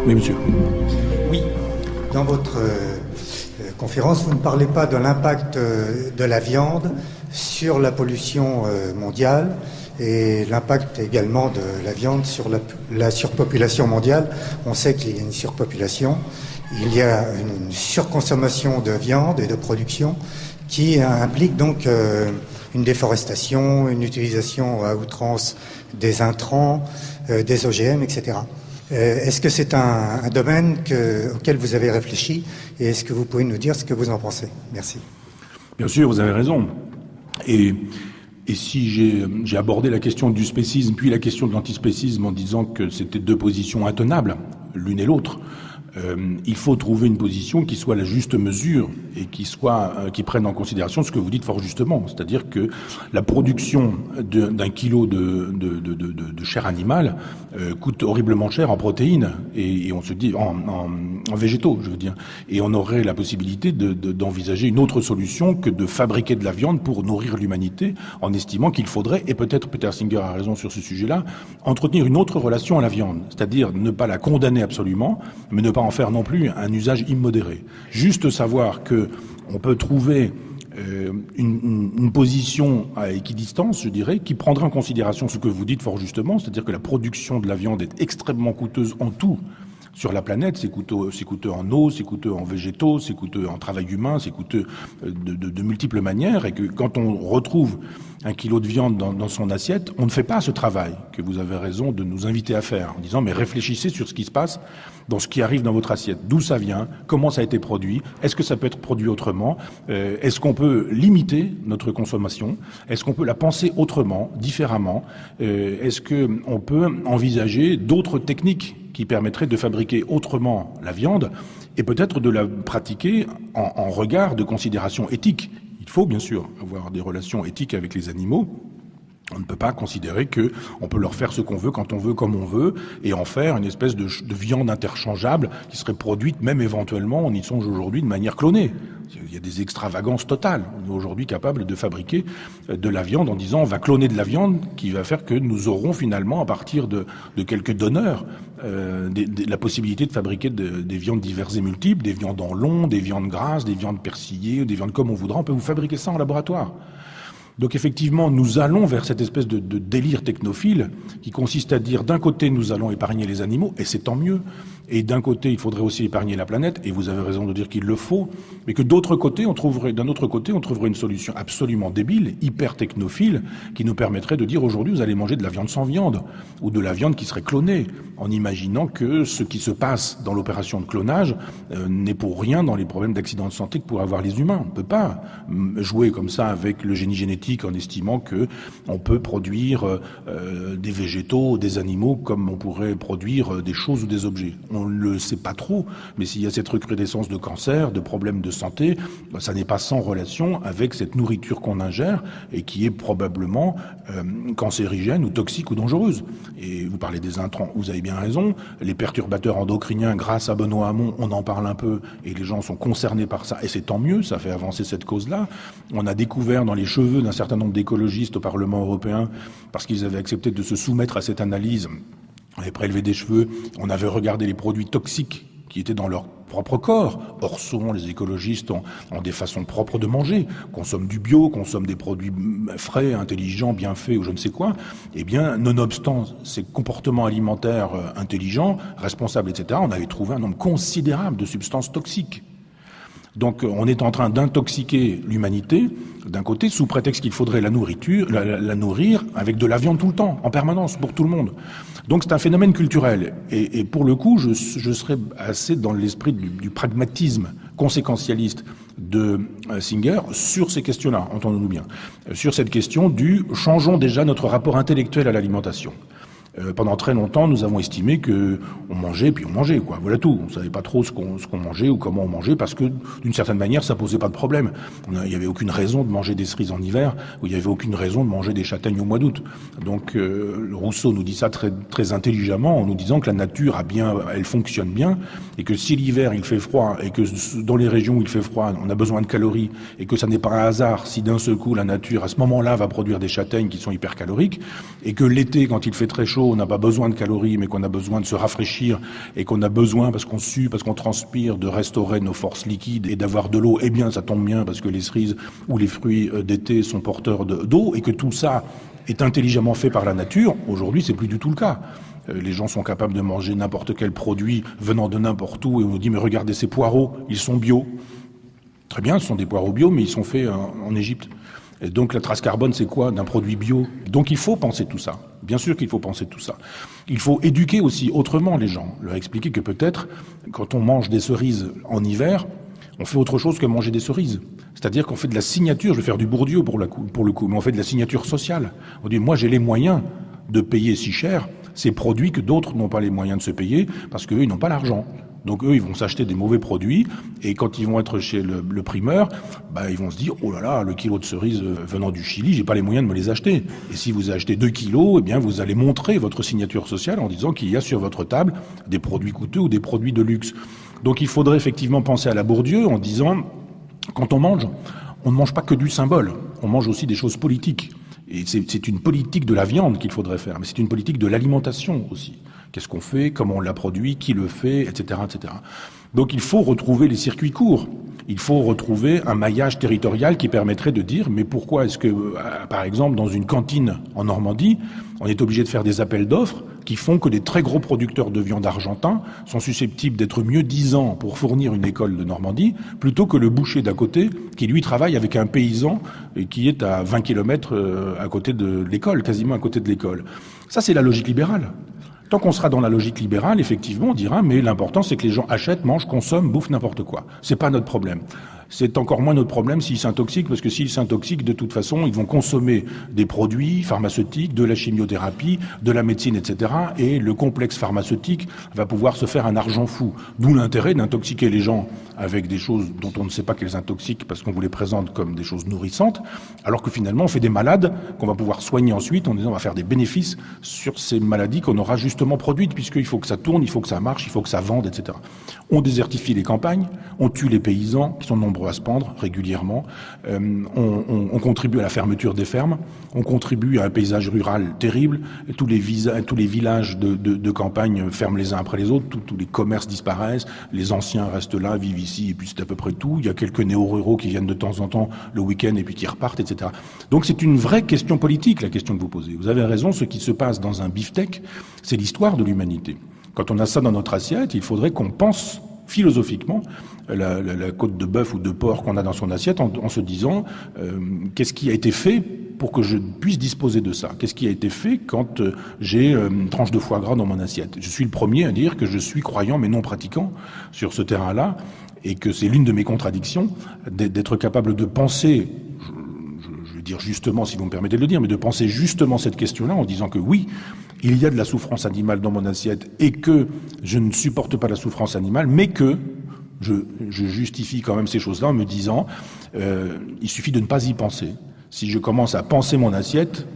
Oui, monsieur. Oui. Dans votre conférence, vous ne parlez pas de l'impact de la viande sur la pollution mondiale et l'impact également de la viande sur la surpopulation mondiale. On sait qu'il y a une surpopulation, il y a une surconsommation de viande et de production qui implique donc une déforestation, une utilisation à outrance des intrants, des OGM, etc. Est-ce que c'est un domaine auquel vous avez réfléchi et est-ce que vous pouvez nous dire ce que vous en pensez? Merci. Bien sûr, vous avez raison. Et si j'ai abordé la question du spécisme puis la question de l'antispécisme en disant que c'était deux positions intenables, l'une et l'autre, il faut trouver une position qui soit la juste mesure et qui prenne en considération ce que vous dites fort justement, c'est-à-dire que la production d'un kilo de chair animale coûte horriblement cher en protéines et on se dit en végétaux, je veux dire, et on aurait la possibilité d'envisager une autre solution que de fabriquer de la viande pour nourrir l'humanité, en estimant qu'il faudrait, et peut-être Peter Singer a raison sur ce sujet-là, entretenir une autre relation à la viande, c'est-à-dire ne pas la condamner absolument, mais ne pas en faire non plus un usage immodéré. Juste savoir que on peut trouver une position à équidistance, je dirais, qui prendrait en considération ce que vous dites fort justement, c'est-à-dire que la production de la viande est extrêmement coûteuse en tout sur la planète, c'est coûteux en eau, c'est coûteux en végétaux, c'est coûteux en travail humain, c'est coûteux de multiples manières, et que quand on retrouve un kilo de viande dans son assiette, on ne fait pas ce travail que vous avez raison de nous inviter à faire, en disant mais réfléchissez sur ce qui se passe dans ce qui arrive dans votre assiette, d'où ça vient, comment ça a été produit, est-ce que ça peut être produit autrement, est-ce qu'on peut limiter notre consommation, est-ce qu'on peut la penser autrement, différemment, est-ce qu'on peut envisager d'autres techniques qui permettrait de fabriquer autrement la viande et peut-être de la pratiquer en regard de considérations éthiques. Il faut bien sûr avoir des relations éthiques avec les animaux. On ne peut pas considérer que on peut leur faire ce qu'on veut, quand on veut, comme on veut, et en faire une espèce de viande interchangeable qui serait produite, même éventuellement, on y songe aujourd'hui, de manière clonée. Il y a des extravagances totales. On est aujourd'hui capable de fabriquer de la viande en disant on va cloner de la viande qui va faire que nous aurons finalement, à partir de quelques donneurs, la possibilité de fabriquer des viandes diverses et multiples, des viandes en long, des viandes grasses, des viandes persillées, des viandes comme on voudra. On peut vous fabriquer ça en laboratoire. Donc effectivement, nous allons vers cette espèce de délire technophile qui consiste à dire d'un côté nous allons épargner les animaux, et c'est tant mieux, et d'un côté il faudrait aussi épargner la planète, et vous avez raison de dire qu'il le faut, mais que d'un autre côté on trouverait une solution absolument débile, hyper technophile, qui nous permettrait de dire aujourd'hui vous allez manger de la viande sans viande, ou de la viande qui serait clonée, en imaginant que ce qui se passe dans l'opération de clonage n'est pour rien dans les problèmes d'accident de santé que pourraient avoir les humains. On ne peut pas jouer comme ça avec le génie génétique en estimant que on peut produire des végétaux, des animaux comme on pourrait produire des choses ou des objets. On ne le sait pas trop, mais s'il y a cette recrudescence de cancer, de problèmes de santé, ça n'est pas sans relation avec cette nourriture qu'on ingère et qui est probablement cancérigène ou toxique ou dangereuse. Et vous parlez des intrants, vous avez bien raison, les perturbateurs endocriniens, grâce à Benoît Hamon, on en parle un peu et les gens sont concernés par ça, et c'est tant mieux, ça fait avancer cette cause-là. On a découvert dans les cheveux d'un certain nombre d'écologistes au Parlement européen, parce qu'ils avaient accepté de se soumettre à cette analyse, on avait prélevé des cheveux, on avait regardé les produits toxiques qui étaient dans leur propre corps. Or, souvent, les écologistes ont des façons propres de manger, consomment du bio, consomment des produits frais, intelligents, bien faits ou je ne sais quoi. Eh bien, nonobstant ces comportements alimentaires intelligents, responsables, etc., on avait trouvé un nombre considérable de substances toxiques. Donc on est en train d'intoxiquer l'humanité, d'un côté, sous prétexte qu'il faudrait la nourrir avec de la viande tout le temps, en permanence, pour tout le monde. Donc c'est un phénomène culturel. Et pour le coup, je serais assez dans l'esprit du pragmatisme conséquentialiste de Singer sur ces questions-là, entendons-nous bien. Sur cette question du « changeons déjà notre rapport intellectuel à l'alimentation ». Pendant très longtemps, nous avons estimé que on mangeait, puis on mangeait, quoi. Voilà tout. On savait pas trop ce qu'on mangeait ou comment on mangeait, parce que d'une certaine manière, ça posait pas de problème. Il y avait aucune raison de manger des cerises en hiver, ou il y avait aucune raison de manger des châtaignes au mois d'août. Donc, Rousseau nous dit ça très, très intelligemment, en nous disant que la nature elle fonctionne bien, et que si l'hiver il fait froid, et que dans les régions où il fait froid, on a besoin de calories, et que ça n'est pas un hasard si d'un seul coup la nature, à ce moment-là, va produire des châtaignes qui sont hypercaloriques, et que l'été, quand il fait très chaud, chaud, on n'a pas besoin de calories, mais qu'on a besoin de se rafraîchir et qu'on a besoin, parce qu'on sue, parce qu'on transpire, de restaurer nos forces liquides et d'avoir de l'eau, eh bien ça tombe bien parce que les cerises ou les fruits d'été sont porteurs d'eau et que tout ça est intelligemment fait par la nature. Aujourd'hui, c'est plus du tout le cas. Les gens sont capables de manger n'importe quel produit venant de n'importe où et on nous dit mais regardez ces poireaux, ils sont bio. Très bien, ce sont des poireaux bio, mais ils sont faits en Égypte. Et donc la trace carbone, c'est quoi d'un produit bio? Donc il faut penser tout ça. Bien sûr qu'il faut penser tout ça. Il faut éduquer aussi autrement les gens, leur expliquer que peut-être, quand on mange des cerises en hiver, on fait autre chose que manger des cerises. C'est-à-dire qu'on fait de la signature, je vais faire du Bourdieu pour le coup, mais on fait de la signature sociale. On dit, moi j'ai les moyens de payer si cher ces produits que d'autres n'ont pas les moyens de se payer parce qu'eux, ils n'ont pas l'argent. Donc eux, ils vont s'acheter des mauvais produits et quand ils vont être chez le primeur, ils vont se dire, oh là là, le kilo de cerises venant du Chili, j'ai pas les moyens de me les acheter. Et si vous achetez 2 kilos, eh bien vous allez montrer votre signature sociale en disant qu'il y a sur votre table des produits coûteux ou des produits de luxe. Donc il faudrait effectivement penser à la Bourdieu en disant, quand on ne mange pas que du symbole, on mange aussi des choses politiques. Et c'est une politique de la viande qu'il faudrait faire, mais c'est une politique de l'alimentation aussi. Qu'est-ce qu'on fait, comment on la produit, qui le fait, etc., etc. Donc il faut retrouver les circuits courts. Il faut retrouver un maillage territorial qui permettrait de dire mais pourquoi est-ce que, par exemple, dans une cantine en Normandie, on est obligé de faire des appels d'offres qui font que des très gros producteurs de viande argentins sont susceptibles d'être mieux disants pour fournir une école de Normandie plutôt que le boucher d'à côté qui, lui, travaille avec un paysan qui est à 20 kilomètres à côté de l'école, quasiment à côté de l'école. Ça, c'est la logique libérale. Tant qu'on sera dans la logique libérale, effectivement, on dira mais l'important c'est que les gens achètent, mangent, consomment, bouffent n'importe quoi. C'est pas notre problème. C'est encore moins notre problème s'ils s'intoxiquent, parce que s'ils s'intoxiquent, de toute façon, ils vont consommer des produits pharmaceutiques, de la chimiothérapie, de la médecine, etc. Et le complexe pharmaceutique va pouvoir se faire un argent fou. D'où l'intérêt d'intoxiquer les gens avec des choses dont on ne sait pas qu'elles intoxiquent parce qu'on vous les présente comme des choses nourrissantes, alors que finalement on fait des malades qu'on va pouvoir soigner ensuite en disant on va faire des bénéfices sur ces maladies qu'on aura justement produites, puisqu'il faut que ça tourne, il faut que ça marche, il faut que ça vende, etc. On désertifie les campagnes, on tue les paysans qui sont nombreux à se pendre régulièrement, on contribue à la fermeture des fermes, on contribue à un paysage rural terrible, et tous les villages de campagne ferment les uns après les autres, tous les commerces disparaissent, les anciens restent là, vivent ici, et puis c'est à peu près tout. Il y a quelques néo-ruraux qui viennent de temps en temps le week-end et puis qui repartent, etc. Donc c'est une vraie question politique, la question que vous posez. Vous avez raison, ce qui se passe dans un beefsteak, c'est l'histoire de l'humanité. Quand on a ça dans notre assiette, il faudrait qu'on pense philosophiquement la côte de bœuf ou de porc qu'on a dans son assiette en se disant qu'est-ce qui a été fait pour que je puisse disposer de ça? Qu'est-ce qui a été fait quand j'ai une tranche de foie gras dans mon assiette? Je suis le premier à dire que je suis croyant mais non pratiquant sur ce terrain-là et que c'est l'une de mes contradictions d'être capable de penser, je vais dire justement, si vous me permettez de le dire, mais de penser justement cette question-là en disant que oui, il y a de la souffrance animale dans mon assiette et que je ne supporte pas la souffrance animale, mais que je justifie quand même ces choses-là en me disant il suffit de ne pas y penser. Si je commence à penser mon assiette,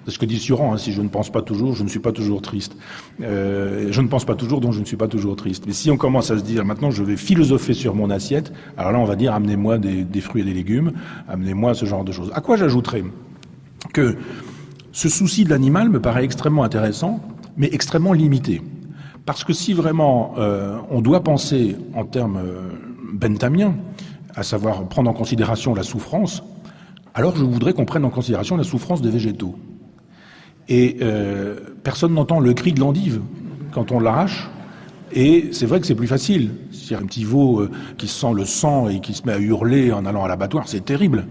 c'est ce que dit Sioran, si je ne pense pas toujours, je ne suis pas toujours triste. Je ne pense pas toujours, donc je ne suis pas toujours triste. Mais si on commence à se dire maintenant je vais philosopher sur mon assiette, alors là on va dire amenez-moi des fruits et des légumes, amenez-moi ce genre de choses. À quoi j'ajouterais que ce souci de l'animal me paraît extrêmement intéressant, mais extrêmement limité. Parce que si vraiment on doit penser en termes benthamiens, à savoir prendre en considération la souffrance, alors je voudrais qu'on prenne en considération la souffrance des végétaux. Et personne n'entend le cri de l'endive quand on l'arrache, et c'est vrai que c'est plus facile. C'est un petit veau qui sent le sang et qui se met à hurler en allant à l'abattoir, c'est terrible.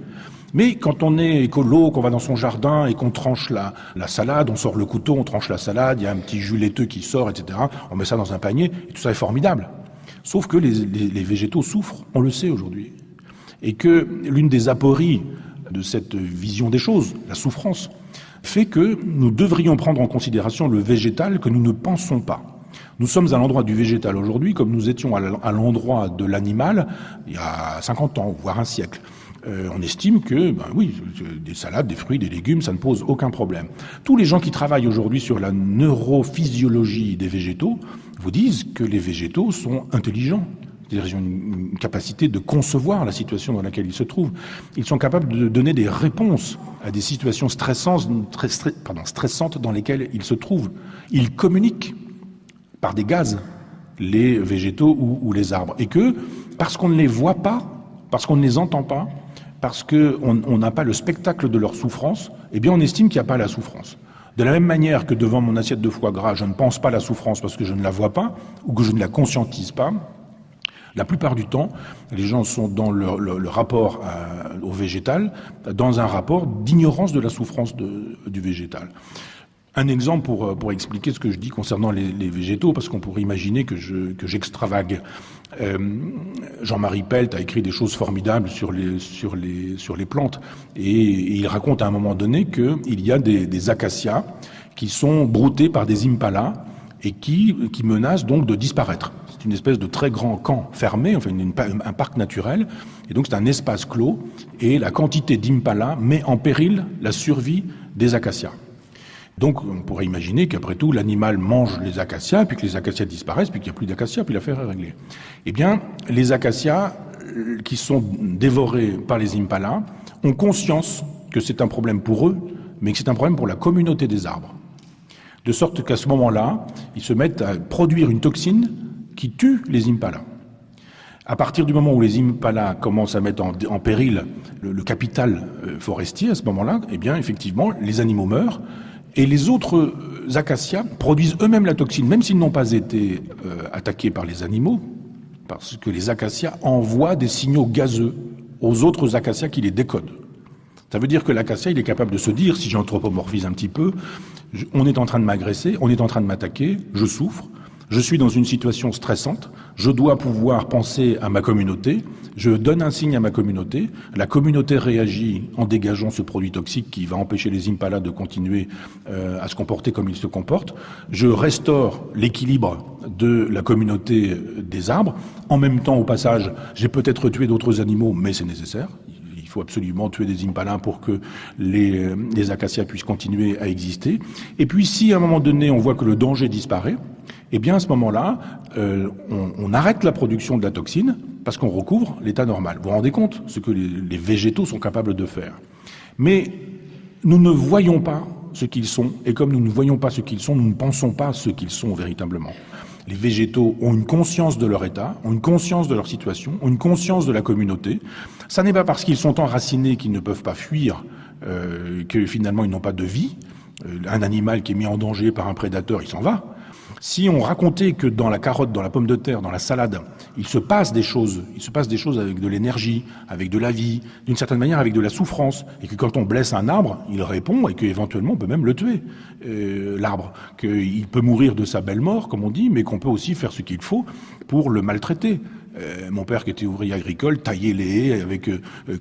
Mais quand on est écolo, qu'on va dans son jardin et qu'on tranche la salade, on sort le couteau, on tranche la salade, il y a un petit jus laiteux qui sort, etc. On met ça dans un panier, et tout ça est formidable. Sauf que les végétaux souffrent, on le sait aujourd'hui. Et que l'une des apories de cette vision des choses, la souffrance, fait que nous devrions prendre en considération le végétal que nous ne pensons pas. Nous sommes à l'endroit du végétal aujourd'hui comme nous étions à l'endroit de l'animal il y a 50 ans, voire un siècle. On estime que, oui, des salades, des fruits, des légumes, ça ne pose aucun problème. Tous les gens qui travaillent aujourd'hui sur la neurophysiologie des végétaux vous disent que les végétaux sont intelligents. c'est-à-dire ils ont une capacité de concevoir la situation dans laquelle ils se trouvent. Ils sont capables de donner des réponses à des situations stressantes dans lesquelles ils se trouvent. Ils communiquent par des gaz, les végétaux ou les arbres. Et que, parce qu'on ne les voit pas, parce qu'on ne les entend pas, parce qu'on n'a pas le spectacle de leur souffrance, eh bien on estime qu'il n'y a pas la souffrance. De la même manière que devant mon assiette de foie gras, je ne pense pas la souffrance parce que je ne la vois pas ou que je ne la conscientise pas, la plupart du temps, les gens sont dans le rapport au végétal, dans un rapport d'ignorance de la souffrance du végétal. Un exemple pour expliquer ce que je dis concernant les végétaux, parce qu'on pourrait imaginer que j'extravague. Jean-Marie Pelt a écrit des choses formidables sur les plantes, et il raconte à un moment donné qu'il y a des acacias qui sont broutés par des impalas et qui menacent donc de disparaître. C'est une espèce de très grand camp fermé, enfin un parc naturel, et donc c'est un espace clos, et la quantité d'impalas met en péril la survie des acacias. Donc on pourrait imaginer qu'après tout, l'animal mange les acacias, puis que les acacias disparaissent, puis qu'il n'y a plus d'acacias, puis l'affaire est réglée. Eh bien, les acacias qui sont dévorés par les impalas ont conscience que c'est un problème pour eux, mais que c'est un problème pour la communauté des arbres. De sorte qu'à ce moment-là, ils se mettent à produire une toxine qui tue les impalas. À partir du moment où les impalas commencent à mettre en péril le capital forestier, à ce moment-là, eh bien, effectivement, les animaux meurent. Et les autres acacias produisent eux-mêmes la toxine, même s'ils n'ont pas été attaqués par les animaux, parce que les acacias envoient des signaux gazeux aux autres acacias qui les décodent. Ça veut dire que l'acacia, il est capable de se dire, si j'anthropomorphise un petit peu, on est en train de m'agresser, on est en train de m'attaquer, je souffre, je suis dans une situation stressante, je dois pouvoir penser à ma communauté, je donne un signe à ma communauté, la communauté réagit en dégageant ce produit toxique qui va empêcher les impalas de continuer à se comporter comme ils se comportent, je restaure l'équilibre de la communauté des arbres, en même temps au passage, j'ai peut-être tué d'autres animaux, mais c'est nécessaire. Il faut absolument tuer des impalas pour que les acacias puissent continuer à exister. Et puis si à un moment donné on voit que le danger disparaît, eh bien à ce moment-là, on arrête la production de la toxine parce qu'on recouvre l'état normal. Vous vous rendez compte ce que les végétaux sont capables de faire. Mais nous ne voyons pas ce qu'ils sont, et comme nous ne voyons pas ce qu'ils sont, nous ne pensons pas ce qu'ils sont véritablement. Les végétaux ont une conscience de leur état, ont une conscience de leur situation, ont une conscience de la communauté. Ça n'est pas parce qu'ils sont enracinés qu'ils ne peuvent pas fuir, que finalement ils n'ont pas de vie. Un animal qui est mis en danger par un prédateur, il s'en va. Si on racontait que dans la carotte, dans la pomme de terre, dans la salade, il se passe des choses avec de l'énergie, avec de la vie, d'une certaine manière avec de la souffrance, et que quand on blesse un arbre, il répond et qu'éventuellement on peut même le tuer, l'arbre, qu'il peut mourir de sa belle mort, comme on dit, mais qu'on peut aussi faire ce qu'il faut pour le maltraiter. Mon père qui était ouvrier agricole taillait les haies avec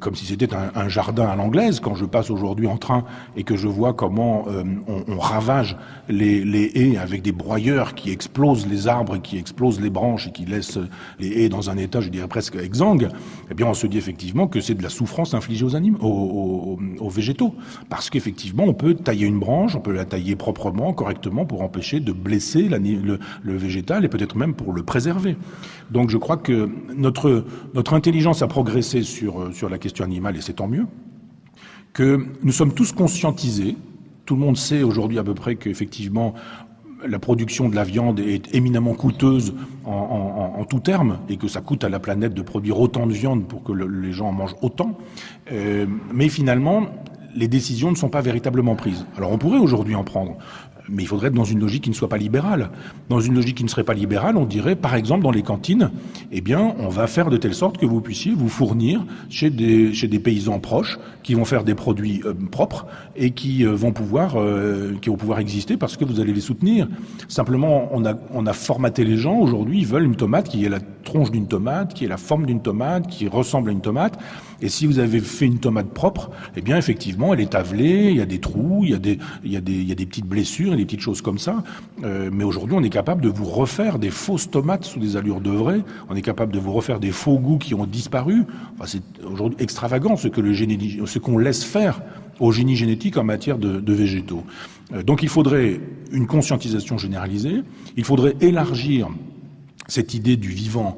comme si c'était un jardin à l'anglaise. Quand je passe aujourd'hui en train et que je vois comment on ravage les haies avec des broyeurs qui explosent les arbres, qui explosent les branches et qui laissent les haies dans un état, je dirais presque exsangue, eh bien on se dit effectivement que c'est de la souffrance infligée aux animaux, aux végétaux, parce qu'effectivement on peut tailler une branche, on peut la tailler proprement, correctement, pour empêcher de blesser le végétal et peut-être même pour le préserver. Donc je crois que notre intelligence a progressé sur la question animale, et c'est tant mieux, que nous sommes tous conscientisés. Tout le monde sait aujourd'hui à peu près qu'effectivement la production de la viande est éminemment coûteuse en tout terme, et que ça coûte à la planète de produire autant de viande pour que les gens en mangent autant. Mais finalement, les décisions ne sont pas véritablement prises. Alors on pourrait aujourd'hui en prendre, mais il faudrait être dans une logique qui ne soit pas libérale. Dans une logique qui ne serait pas libérale, on dirait, par exemple, dans les cantines, eh bien, on va faire de telle sorte que vous puissiez vous fournir chez des paysans proches qui vont faire des produits propres et qui vont pouvoir exister parce que vous allez les soutenir. Simplement, on a formaté les gens. Aujourd'hui, ils veulent une tomate qui ait la tronche d'une tomate, qui ait la forme d'une tomate, qui ressemble à une tomate. Et si vous avez fait une tomate propre, eh bien, effectivement, elle est tavelée, il y a des trous, il y a des petites blessures, des petites choses comme ça. Mais aujourd'hui, on est capable de vous refaire des fausses tomates sous des allures de vraies. On est capable de vous refaire des faux goûts qui ont disparu. Enfin, c'est aujourd'hui extravagant ce qu'on laisse faire au génie génétique en matière de végétaux. Donc il faudrait une conscientisation généralisée. Il faudrait élargir cette idée du vivant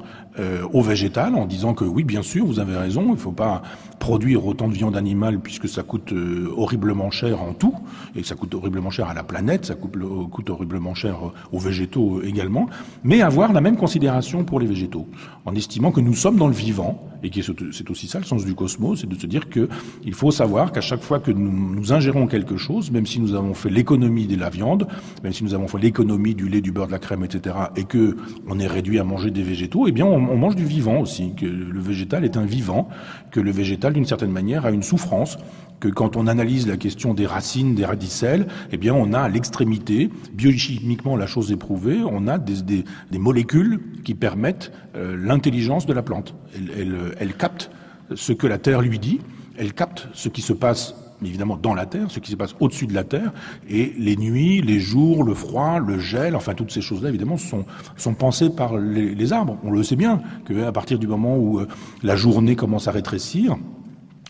au végétal en disant que oui, bien sûr, vous avez raison, il ne faut pas produire autant de viande animale puisque ça coûte horriblement cher en tout, et ça coûte horriblement cher à la planète, ça coûte horriblement cher aux végétaux également, mais avoir la même considération pour les végétaux, en estimant que nous sommes dans le vivant, et que c'est aussi ça le sens du cosmos, c'est de se dire qu'il faut savoir qu'à chaque fois que nous ingérons quelque chose, même si nous avons fait l'économie de la viande, même si nous avons fait l'économie du lait, du beurre, de la crème, etc., et que on est réduit à manger des végétaux, eh bien on mange du vivant aussi, que le végétal est un vivant, que le végétal d'une certaine manière a une souffrance, que quand on analyse la question des racines, des radicelles, eh bien on a à l'extrémité, biochimiquement la chose est prouvée, on a des molécules qui permettent l'intelligence de la plante. Elle capte ce que la Terre lui dit, elle capte ce qui se passe évidemment dans la Terre, ce qui se passe au-dessus de la Terre, et les nuits, les jours, le froid, le gel, enfin toutes ces choses-là évidemment sont pensées par les arbres. On le sait bien qu'à partir du moment où la journée commence à rétrécir,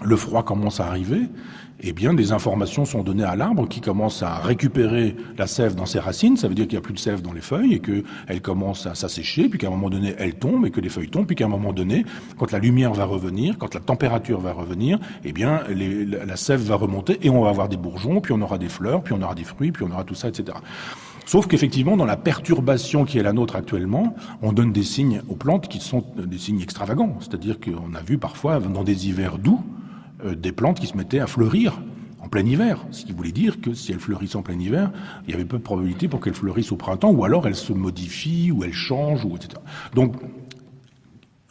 le froid commence à arriver, eh bien des informations sont données à l'arbre qui commence à récupérer la sève dans ses racines, ça veut dire qu'il n'y a plus de sève dans les feuilles et qu'elle commence à s'assécher, puis qu'à un moment donné elle tombe et que les feuilles tombent, puis qu'à un moment donné, quand la lumière va revenir, quand la température va revenir, eh bien la sève va remonter et on va avoir des bourgeons, puis on aura des fleurs, puis on aura des fruits, puis on aura tout ça, etc. Sauf qu'effectivement, dans la perturbation qui est la nôtre actuellement, on donne des signes aux plantes qui sont des signes extravagants. C'est-à-dire qu'on a vu parfois, dans des hivers doux, des plantes qui se mettaient à fleurir en plein hiver. Ce qui voulait dire que si elles fleurissaient en plein hiver, il y avait peu de probabilité pour qu'elles fleurissent au printemps, ou alors elles se modifient, ou elles changent, ou etc. Donc,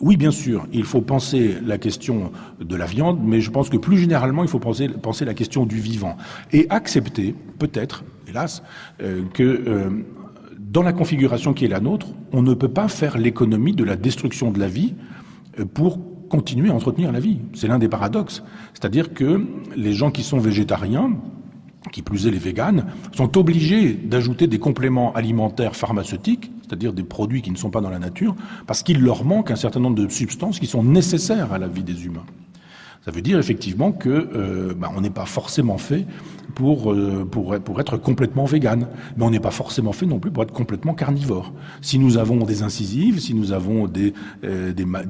oui, bien sûr, il faut penser la question de la viande, mais je pense que plus généralement, il faut penser la question du vivant. Et accepter, peut-être, hélas, que dans la configuration qui est la nôtre, on ne peut pas faire l'économie de la destruction de la vie pour continuer à entretenir la vie. C'est l'un des paradoxes. C'est-à-dire que les gens qui sont végétariens, qui plus est les véganes, sont obligés d'ajouter des compléments alimentaires pharmaceutiques, c'est-à-dire des produits qui ne sont pas dans la nature, parce qu'il leur manque un certain nombre de substances qui sont nécessaires à la vie des humains. Ça veut dire effectivement que on n'est pas forcément fait pour être complètement végane, mais on n'est pas forcément fait non plus pour être complètement carnivore. Si nous avons des incisives, si nous avons des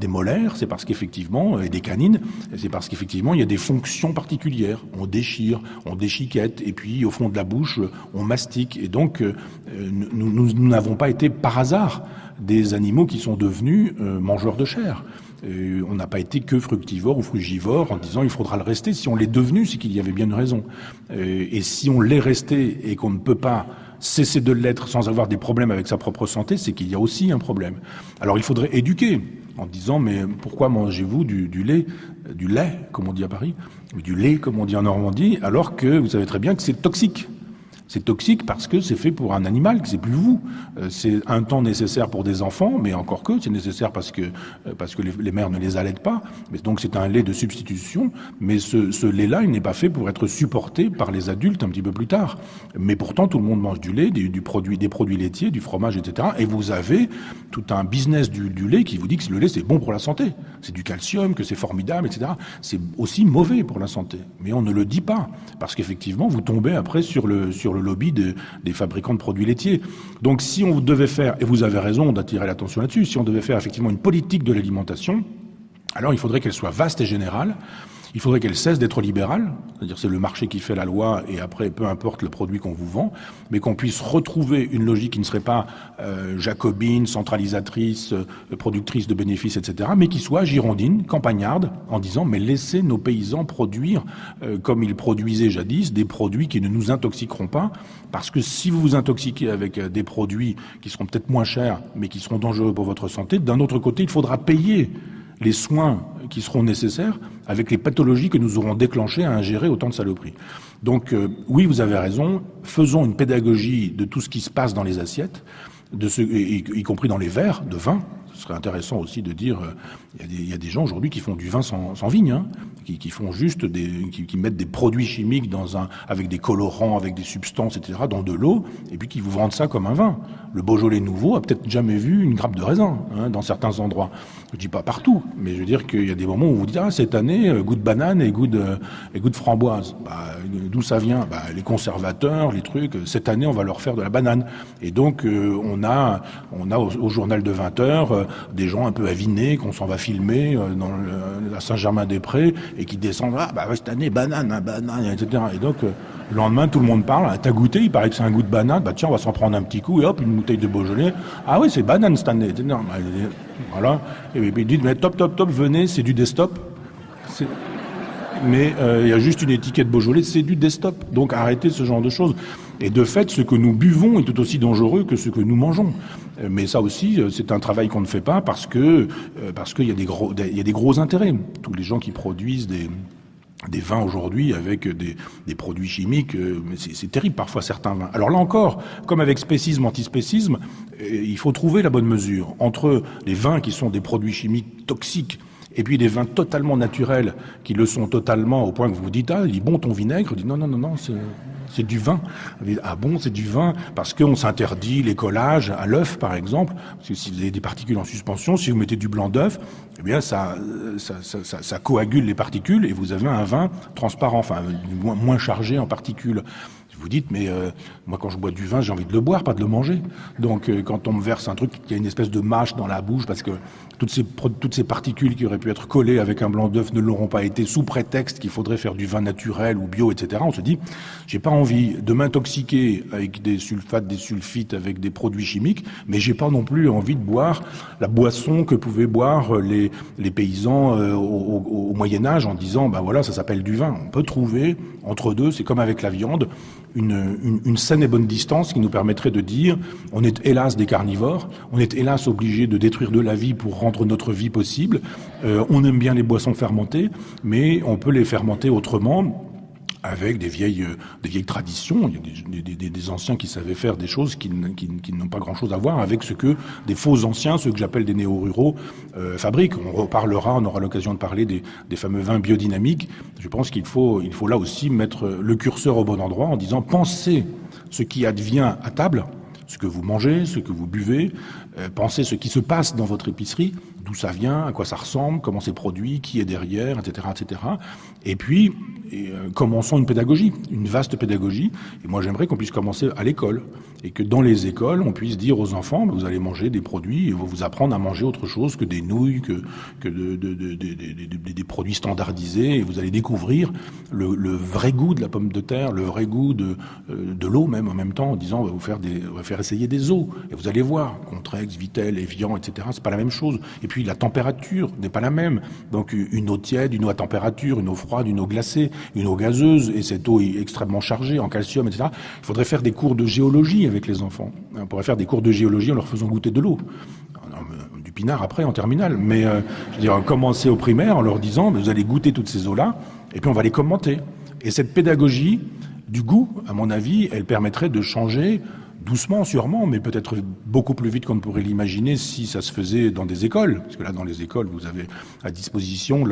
molaires, c'est parce qu'effectivement, et des canines, c'est parce qu'effectivement il y a des fonctions particulières. On déchire, on déchiquette, et puis au fond de la bouche, on mastique. Et donc nous n'avons pas été par hasard des animaux qui sont devenus mangeurs de chair. On n'a pas été que fructivore ou frugivore en disant il faudra le rester. Si on l'est devenu, c'est qu'il y avait bien une raison. Et si on l'est resté et qu'on ne peut pas cesser de l'être sans avoir des problèmes avec sa propre santé, c'est qu'il y a aussi un problème. Alors il faudrait éduquer en disant mais pourquoi mangez-vous du lait, comme on dit à Paris, du lait comme on dit en Normandie, alors que vous savez très bien que c'est toxique. C'est toxique parce que c'est fait pour un animal, que c'est plus vous. C'est un temps nécessaire pour des enfants, mais encore que c'est nécessaire parce que les mères ne les allaitent pas. Mais donc c'est un lait de substitution. Mais ce lait-là, il n'est pas fait pour être supporté par les adultes un petit peu plus tard. Mais pourtant, tout le monde mange du lait, des produits laitiers, du fromage, etc. Et vous avez tout un business du lait qui vous dit que le lait c'est bon pour la santé. C'est du calcium, que c'est formidable, etc. C'est aussi mauvais pour la santé. Mais on ne le dit pas parce qu'effectivement, vous tombez après sur le lobby des fabricants de produits laitiers. Donc si on devait faire, et vous avez raison d'attirer l'attention là-dessus, si on devait faire effectivement une politique de l'alimentation, alors il faudrait qu'elle soit vaste et générale, il faudrait qu'elle cesse d'être libérale, c'est-à-dire c'est le marché qui fait la loi et après peu importe le produit qu'on vous vend, mais qu'on puisse retrouver une logique qui ne serait pas jacobine, centralisatrice, productrice de bénéfices, etc., mais qui soit girondine, campagnarde, en disant mais laissez nos paysans produire comme ils produisaient jadis, des produits qui ne nous intoxiqueront pas, parce que si vous vous intoxiquez avec des produits qui seront peut-être moins chers, mais qui seront dangereux pour votre santé, d'un autre côté, il faudra payer les soins qui seront nécessaires avec les pathologies que nous aurons déclenchées à ingérer autant de saloperies. Donc oui, vous avez raison, faisons une pédagogie de tout ce qui se passe dans les assiettes, y compris dans les verres de vin. Ce serait intéressant aussi de dire, il y a des gens aujourd'hui qui font du vin sans vigne, hein, qui font juste qui mettent des produits chimiques avec des colorants, avec des substances, etc., dans de l'eau, et puis qui vous vendent ça comme un vin. Le Beaujolais nouveau a peut-être jamais vu une grappe de raisin, hein, dans certains endroits. Je dis pas partout, mais je veux dire qu'il y a des moments où vous dites, cette année, goût de banane et goût de framboise. D'où ça vient? Les conservateurs, les trucs, cette année, on va leur faire de la banane. Et donc, on a au journal de 20 heures, des gens un peu avinés qu'on s'en va filmer à Saint-Germain-des-Prés et qui descendent, cette année, banane, etc. Et donc, le lendemain, tout le monde parle, t'as goûté, il paraît que c'est un goût de banane, tiens, on va s'en prendre un petit coup, et hop, une bouteille de Beaujolais, ah oui, c'est banane cette année, etc. Voilà, et puis ils disent, mais top, venez, c'est du desktop. Mais il y a juste une étiquette Beaujolais, c'est du desktop. Donc arrêtez ce genre de choses. Et de fait, ce que nous buvons est tout aussi dangereux que ce que nous mangeons. Mais ça aussi, c'est un travail qu'on ne fait pas parce qu'il y a des gros intérêts. Tous les gens qui produisent des vins aujourd'hui avec des produits chimiques, c'est terrible parfois certains vins. Alors là encore, comme avec spécisme, antispécisme, il faut trouver la bonne mesure entre les vins qui sont des produits chimiques toxiques et puis des vins totalement naturels qui le sont totalement au point que vous vous dites, il est bon ton vinaigre, il dit non, c'est du vin. Ah bon, c'est du vin parce qu'on s'interdit les collages à l'œuf, par exemple, parce que si vous avez des particules en suspension, si vous mettez du blanc d'œuf, eh bien ça coagule les particules et vous avez un vin transparent, enfin moins chargé en particules. Vous dites, mais moi quand je bois du vin, j'ai envie de le boire, pas de le manger. Donc quand on me verse un truc qui a une espèce de mâche dans la bouche, parce que toutes ces particules qui auraient pu être collées avec un blanc d'œuf ne l'auront pas été, sous prétexte qu'il faudrait faire du vin naturel ou bio, etc. On se dit, j'ai pas envie de m'intoxiquer avec des sulfates, des sulfites, avec des produits chimiques, mais j'ai pas non plus envie de boire la boisson que pouvaient boire les paysans au Moyen-Âge en disant, voilà, ça s'appelle du vin. On peut trouver entre deux, c'est comme avec la viande, une saine et bonne distance qui nous permettrait de dire on est hélas des carnivores, on est hélas obligé de détruire de la vie pour rendre notre vie possible, on aime bien les boissons fermentées, mais on peut les fermenter autrement avec des vieilles traditions. Il y a des anciens qui savaient faire des choses qui n'ont pas grand-chose à voir avec ce que des faux anciens, ceux que j'appelle des néo-ruraux, fabriquent. On aura l'occasion de parler des fameux vins biodynamiques. Je pense qu'il faut là aussi mettre le curseur au bon endroit en disant pensez ce qui advient à table, ce que vous mangez, ce que vous buvez, pensez ce qui se passe dans votre épicerie, d'où ça vient, à quoi ça ressemble, comment c'est produit, qui est derrière, etc., etc. Et puis, commençons une pédagogie, une vaste pédagogie. Et moi, j'aimerais qu'on puisse commencer à l'école. Et que dans les écoles, on puisse dire aux enfants, vous allez manger des produits, et on va vous apprendre à manger autre chose que des nouilles, que des produits standardisés. Et vous allez découvrir le vrai goût de la pomme de terre, le vrai goût de l'eau même en même temps, en disant, on va faire essayer des eaux. Et vous allez voir, Contrex, Vittel, Evian, etc., c'est pas la même chose. Et puis, la température n'est pas la même. Donc, une eau tiède, une eau à température, une eau froide, une eau glacée, une eau gazeuse, et cette eau est extrêmement chargée en calcium, etc. Il faudrait faire des cours de géologie avec les enfants. On pourrait faire des cours de géologie en leur faisant goûter de l'eau. Du pinard après, en terminale. Mais, je veux dire, commencer au primaire en leur disant, vous allez goûter toutes ces eaux-là, et puis on va les commenter. Et cette pédagogie du goût, à mon avis, elle permettrait de changer doucement, sûrement, mais peut-être beaucoup plus vite qu'on ne pourrait l'imaginer si ça se faisait dans des écoles. Parce que là, dans les écoles, vous avez à disposition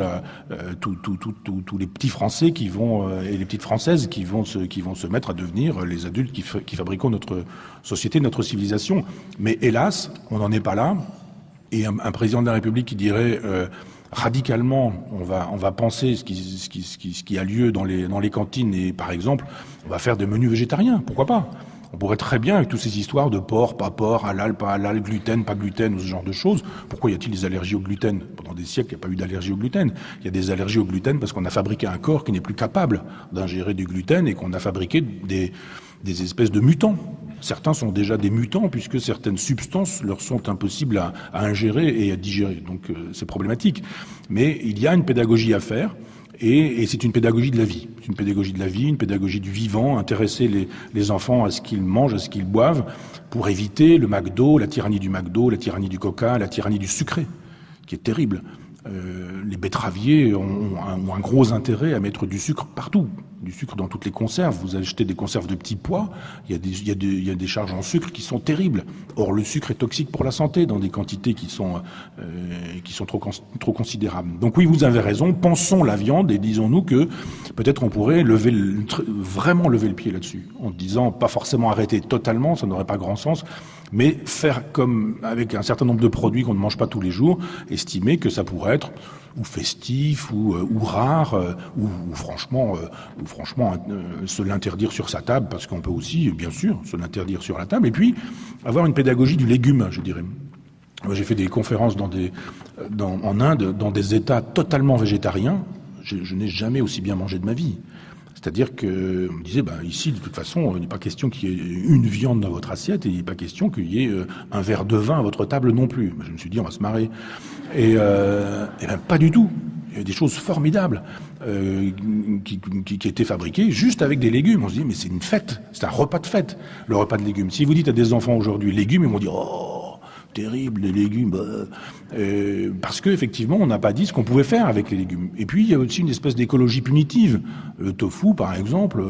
tous les petits Français qui vont et les petites Françaises qui vont se mettre à devenir les adultes qui fabriquons notre société, notre civilisation. Mais hélas, on n'en est pas là. Et un président de la République qui dirait radicalement, on va penser ce qui a lieu dans les cantines et par exemple, on va faire des menus végétariens. Pourquoi pas? On pourrait très bien, avec toutes ces histoires de porc, pas porc, halal, pas halal, gluten, pas gluten, ce genre de choses. Pourquoi y a-t-il des allergies au gluten? Pendant des siècles, il n'y a pas eu d'allergie au gluten. Il y a des allergies au gluten parce qu'on a fabriqué un corps qui n'est plus capable d'ingérer du gluten et qu'on a fabriqué des espèces de mutants. Certains sont déjà des mutants puisque certaines substances leur sont impossibles à ingérer et à digérer. Donc c'est problématique. Mais il y a une pédagogie à faire. Et c'est une pédagogie de la vie. C'est une pédagogie de la vie, une pédagogie du vivant, intéresser les enfants à ce qu'ils mangent, à ce qu'ils boivent, pour éviter le McDo, la tyrannie du McDo, la tyrannie du Coca, la tyrannie du sucré, qui est terrible. Les betteraviers ont un gros intérêt à mettre du sucre partout, du sucre dans toutes les conserves. Vous achetez des conserves de petits pois, il y a des charges en sucre qui sont terribles. Or, le sucre est toxique pour la santé dans des quantités qui sont trop considérables. Donc oui, vous avez raison, pensons la viande et disons-nous que peut-être on pourrait vraiment lever le pied là-dessus, en disant pas forcément arrêter totalement, ça n'aurait pas grand sens, mais faire comme avec un certain nombre de produits qu'on ne mange pas tous les jours, estimer que ça pourrait être ou festif ou rare ou franchement se l'interdire sur sa table, parce qu'on peut aussi bien sûr se l'interdire sur la table, et puis avoir une pédagogie du légume, je dirais. Moi, j'ai fait des conférences en Inde, dans des États totalement végétariens. Je n'ai jamais aussi bien mangé de ma vie. C'est-à-dire qu'on me disait, ici, de toute façon, il n'est pas question qu'il y ait une viande dans votre assiette, et il n'est pas question qu'il y ait un verre de vin à votre table non plus. Je me suis dit, on va se marrer. Et pas du tout. Il y avait des choses formidables qui étaient fabriquées juste avec des légumes. On se dit, mais c'est une fête, c'est un repas de fête, le repas de légumes. Si vous dites à des enfants aujourd'hui légumes, ils vont dire, oh, terrible, les légumes, parce qu'effectivement, on n'a pas dit ce qu'on pouvait faire avec les légumes. Et puis, il y a aussi une espèce d'écologie punitive. Le tofu, par exemple,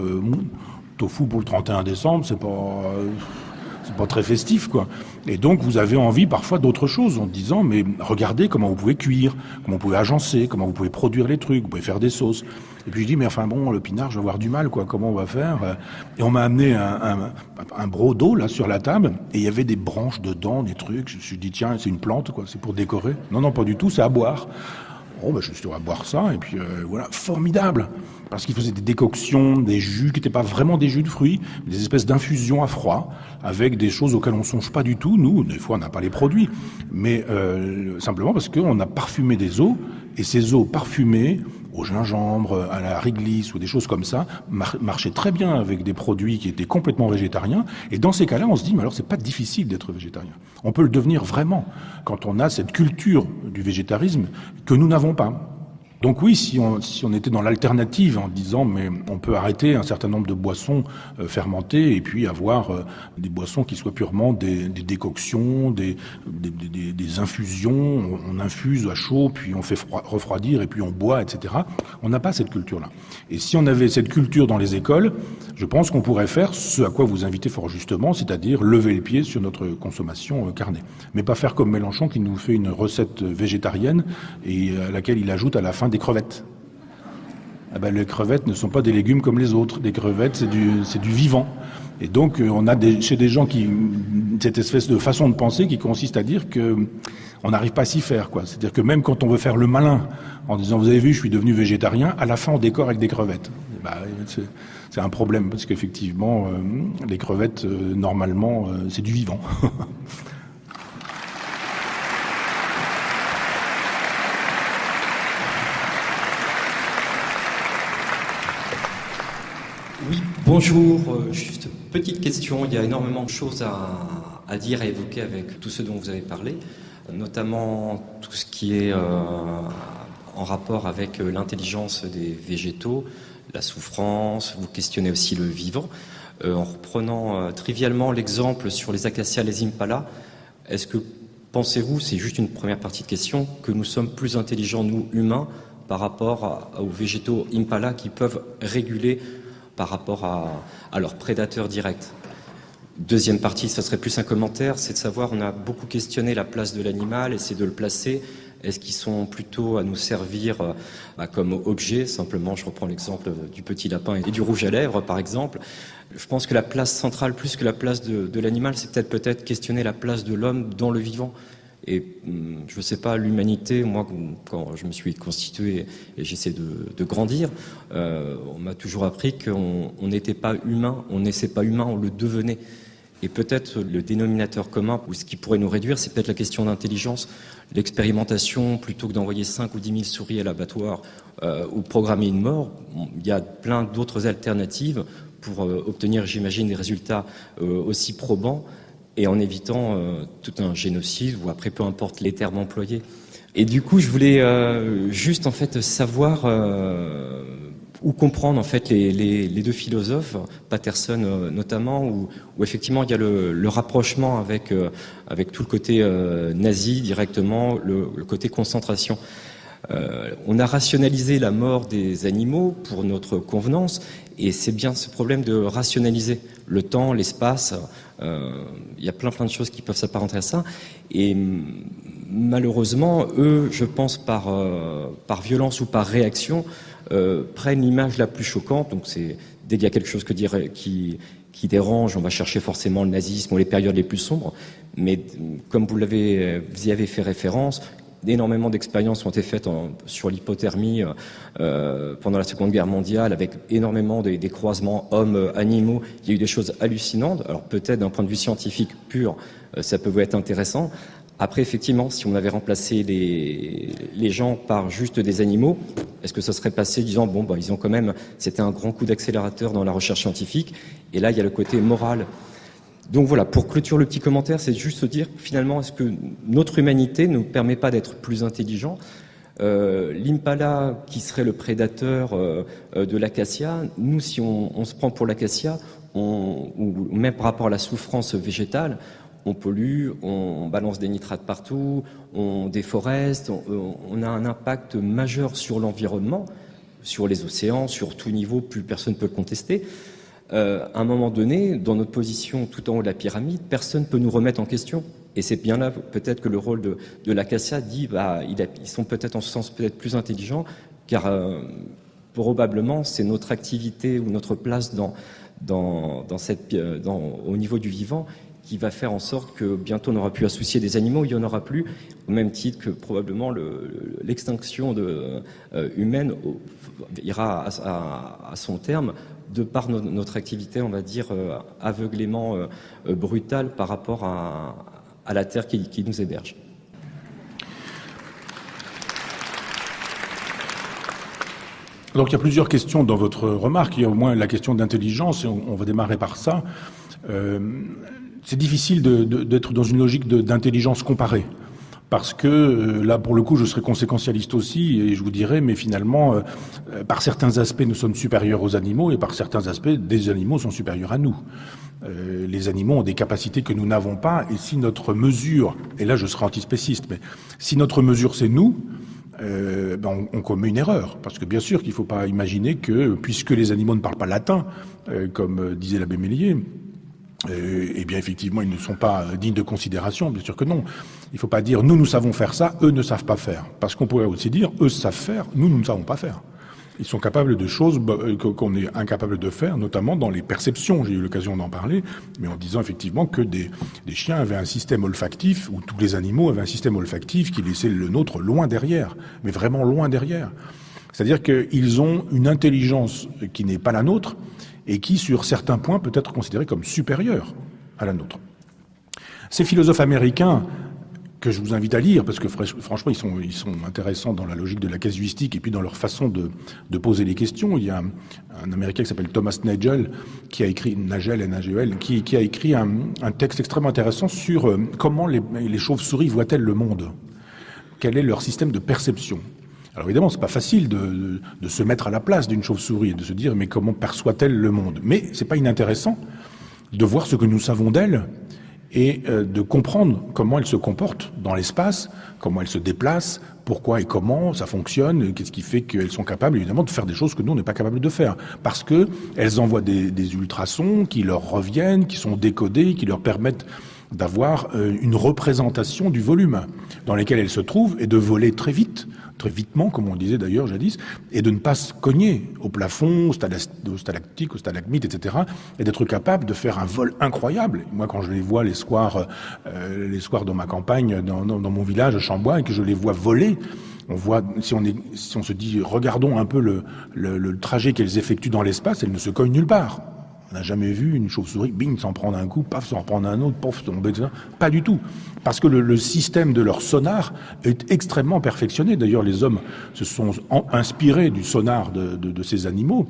tofu pour le 31 décembre, c'est pas très festif, quoi. Et donc, vous avez envie parfois d'autre chose en disant, mais regardez comment vous pouvez cuire, comment vous pouvez agencer, comment vous pouvez produire les trucs, vous pouvez faire des sauces. Et puis je dis, mais enfin bon, le pinard, je vais avoir du mal, quoi. Comment on va faire? Et on m'a amené un broc d'eau, là, sur la table, et il y avait des branches dedans, des trucs. Je me suis dit, tiens, c'est une plante, quoi, c'est pour décorer. Non, pas du tout, c'est à boire. Bon, je me suis dit, on va boire ça, et puis voilà, formidable. Parce qu'ils faisaient des décoctions, des jus qui n'étaient pas vraiment des jus de fruits, des espèces d'infusions à froid, avec des choses auxquelles on ne songe pas du tout. Nous, des fois, on n'a pas les produits. Mais simplement parce qu'on a parfumé des eaux, et ces eaux parfumées, au gingembre, à la réglisse ou des choses comme ça, marchaient très bien avec des produits qui étaient complètement végétariens. Et dans ces cas-là, on se dit, mais alors c'est pas difficile d'être végétarien. On peut le devenir vraiment quand on a cette culture du végétarisme que nous n'avons pas. Donc oui, si on était dans l'alternative en disant mais on peut arrêter un certain nombre de boissons fermentées et puis avoir des boissons qui soient purement des décoctions, des infusions, on infuse à chaud puis on fait refroidir et puis on boit, etc. On n'a pas cette culture-là. Et si on avait cette culture dans les écoles, je pense qu'on pourrait faire ce à quoi vous invitez fort justement, c'est-à-dire lever le pied sur notre consommation carnée. Mais pas faire comme Mélenchon qui nous fait une recette végétarienne et à laquelle il ajoute à la fin des crevettes. Les crevettes ne sont pas des légumes comme les autres. Les crevettes, c'est du vivant. Et donc, on a chez des gens cette espèce de façon de penser qui consiste à dire que on n'arrive pas à s'y faire, quoi. C'est-à-dire que même quand on veut faire le malin, en disant, vous avez vu, je suis devenu végétarien, à la fin, on décore avec des crevettes. C'est un problème, parce qu'effectivement, les crevettes, normalement, c'est du vivant. Oui, bonjour. Juste petite question. Il y a énormément de choses à dire, à évoquer avec tout ce dont vous avez parlé, notamment tout ce qui est en rapport avec l'intelligence des végétaux, la souffrance. Vous questionnez aussi le vivant. En reprenant trivialement l'exemple sur les acacias, les impalas, est-ce que pensez-vous, c'est juste une première partie de question, que nous sommes plus intelligents, nous, humains, par rapport aux végétaux impalas qui peuvent réguler par rapport à leurs prédateurs directs? Deuxième partie, ça serait plus un commentaire, c'est de savoir, on a beaucoup questionné la place de l'animal, essayer de le placer. Est-ce qu'ils sont plutôt à nous servir comme objet? Simplement, je reprends l'exemple du petit lapin et du rouge à lèvres, par exemple. Je pense que la place centrale, plus que la place de l'animal, c'est peut-être questionner la place de l'homme dans le vivant. Et je ne sais pas, l'humanité, moi, quand je me suis constitué et j'essaie de grandir, on m'a toujours appris qu'on n'était pas humain, on naissait pas humain, on le devenait. Et peut-être le dénominateur commun, ou ce qui pourrait nous réduire, c'est peut-être la question d'intelligence. L'expérimentation, plutôt que d'envoyer 5 ou 10 000 souris à l'abattoir ou programmer une mort, il y a plein d'autres alternatives pour obtenir, j'imagine, des résultats aussi probants, et en évitant tout un génocide, ou après, peu importe les termes employés. Et du coup, je voulais juste, en fait, savoir ou comprendre, en fait, les deux philosophes, Patterson notamment, où effectivement, il y a le rapprochement avec tout le côté nazi, directement, le côté concentration. On a rationalisé la mort des animaux pour notre convenance, et c'est bien ce problème de rationaliser le temps, l'espace. Il y a plein de choses qui peuvent s'apparenter à ça, et malheureusement, eux, je pense par violence ou par réaction, prennent l'image la plus choquante. Donc c'est dès qu'il y a quelque chose qui dérange, on va chercher forcément le nazisme ou les périodes les plus sombres. Mais comme vous y avez fait référence, énormément d'expériences ont été faites sur l'hypothermie pendant la Seconde Guerre mondiale, avec énormément des croisements hommes-animaux. Il y a eu des choses hallucinantes. Alors peut-être d'un point de vue scientifique pur, ça peut être intéressant. Après, effectivement, si on avait remplacé les gens par juste des animaux, est-ce que ça serait passé disant, bon, bah, ils ont quand même, c'était un grand coup d'accélérateur dans la recherche scientifique, et là, il y a le côté moral. Donc voilà, pour clôturer le petit commentaire, c'est juste se dire, finalement, est-ce que notre humanité ne nous permet pas d'être plus intelligents ? L'impala, qui serait le prédateur de l'acacia, nous, si on se prend pour l'acacia, ou même par rapport à la souffrance végétale, on pollue, on balance des nitrates partout, on déforeste, on a un impact majeur sur l'environnement, sur les océans, sur tout niveau, plus personne ne peut le contester. À un moment donné, dans notre position tout en haut de la pyramide, personne ne peut nous remettre en question. Et c'est bien là peut-être que le rôle de l'acacia dit, ils sont peut-être en ce sens peut-être plus intelligents, car probablement c'est notre activité ou notre place au niveau du vivant qui va faire en sorte que bientôt on n'aura plus à soucier des animaux, il n'y en aura plus, au même titre que probablement l'extinction humaine ira à son terme de par notre activité, on va dire, aveuglément brutale par rapport à la Terre qui nous héberge. Donc il y a plusieurs questions dans votre remarque. Il y a au moins la question d'intelligence, et on va démarrer par ça. C'est difficile d'être dans une logique d'intelligence comparée. Parce que là, pour le coup, je serais conséquentialiste aussi, et je vous dirais, mais finalement, par certains aspects, nous sommes supérieurs aux animaux, et par certains aspects, des animaux sont supérieurs à nous. Les animaux ont des capacités que nous n'avons pas, et si notre mesure, et là je serai antispéciste, mais si notre mesure c'est nous, on commet une erreur. Parce que bien sûr qu'il ne faut pas imaginer que, puisque les animaux ne parlent pas latin, comme disait l'abbé Mélier, eh bien effectivement ils ne sont pas dignes de considération, bien sûr que non. Il ne faut pas dire nous savons faire ça, eux ne savent pas faire. Parce qu'on pourrait aussi dire eux savent faire, nous ne savons pas faire. Ils sont capables de choses qu'on est incapable de faire, notamment dans les perceptions. J'ai eu l'occasion d'en parler, mais en disant effectivement que des chiens avaient un système olfactif, ou tous les animaux avaient un système olfactif qui laissait le nôtre loin derrière, mais vraiment loin derrière. C'est-à-dire qu'ils ont une intelligence qui n'est pas la nôtre, et qui, sur certains points, peut être considérée comme supérieure à la nôtre. Ces philosophes américains, que je vous invite à lire, parce que franchement, ils sont intéressants dans la logique de la casuistique et puis dans leur façon de poser les questions. Il y a un Américain qui s'appelle Thomas Nagel, qui a écrit, Nagel, qui a écrit un texte extrêmement intéressant sur comment les chauves-souris voient-elles le monde. Quel est leur système de perception. Alors évidemment, c'est pas facile de se mettre à la place d'une chauve-souris et de se dire mais comment perçoit-elle le monde. Mais c'est pas inintéressant de voir ce que nous savons d'elle et de comprendre comment elle se comporte dans l'espace, comment elle se déplace, pourquoi et comment ça fonctionne, qu'est-ce qui fait qu'elles sont capables évidemment de faire des choses que nous on n'est pas capable de faire, parce que elles envoient des ultrasons qui leur reviennent, qui sont décodés, qui leur permettent d'avoir une représentation du volume dans lequel elles se trouvent et de voler très vitement, comme on disait d'ailleurs jadis, et de ne pas se cogner au plafond, au stalactique, au stalagmite, etc., et d'être capable de faire un vol incroyable. Moi, quand je les vois les soirs dans ma campagne, dans mon village, à Chambois, et que je les vois voler, on voit, si on se dit, regardons un peu le trajet qu'elles effectuent dans l'espace, elles ne se cognent nulle part. On n'a jamais vu une chauve-souris, bing, s'en prendre un coup, paf, s'en prendre un autre, paf, tomber, etc. Pas du tout. Parce que le système de leur sonar est extrêmement perfectionné. D'ailleurs, les hommes se sont inspirés du sonar de ces animaux,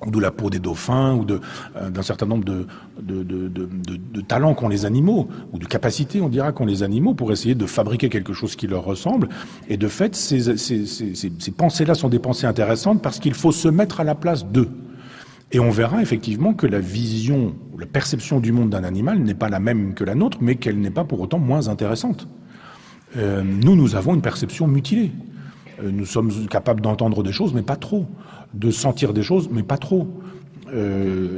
d'où la peau des dauphins, ou d'un certain nombre de talents qu'ont les animaux, ou de capacités, on dira, qu'ont les animaux, pour essayer de fabriquer quelque chose qui leur ressemble. Et de fait, ces pensées-là sont des pensées intéressantes parce qu'il faut se mettre à la place d'eux. Et on verra effectivement que la vision, la perception du monde d'un animal n'est pas la même que la nôtre, mais qu'elle n'est pas pour autant moins intéressante. Nous avons une perception mutilée. Nous sommes capables d'entendre des choses, mais pas trop. De sentir des choses, mais pas trop.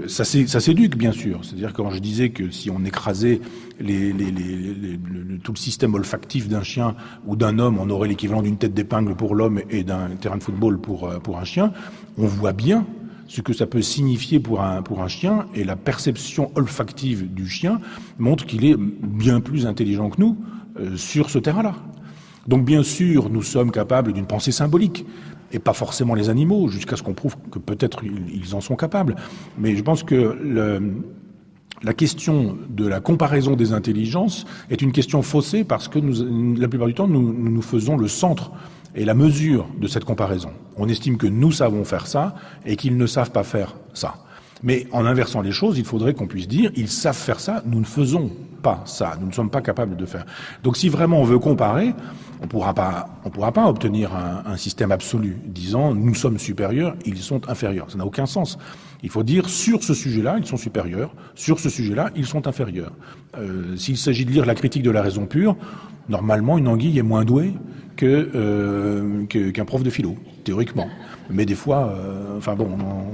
Ça s'éduque, bien sûr. C'est-à-dire que quand je disais que si on écrasait tout le système olfactif d'un chien ou d'un homme, on aurait l'équivalent d'une tête d'épingle pour l'homme et d'un terrain de football pour un chien, on voit bien ce que ça peut signifier pour un chien, et la perception olfactive du chien montre qu'il est bien plus intelligent que nous sur ce terrain-là. Donc bien sûr, nous sommes capables d'une pensée symbolique, et pas forcément les animaux, jusqu'à ce qu'on prouve que peut-être ils en sont capables. Mais je pense que la question de la comparaison des intelligences est une question faussée parce que la plupart du temps, nous faisons le centre et la mesure de cette comparaison. On estime que nous savons faire ça et qu'ils ne savent pas faire ça. Mais en inversant les choses, il faudrait qu'on puisse dire ils savent faire ça, nous ne faisons pas ça, nous ne sommes pas capables de faire. Donc si vraiment on veut comparer, on pourra pas obtenir un système absolu disant nous sommes supérieurs, ils sont inférieurs. Ça n'a aucun sens. Il faut dire sur ce sujet-là, ils sont supérieurs, sur ce sujet-là, ils sont inférieurs. S'il s'agit de lire la critique de la raison pure, normalement une anguille est moins douée qu'un prof de philo, théoriquement. Mais des fois,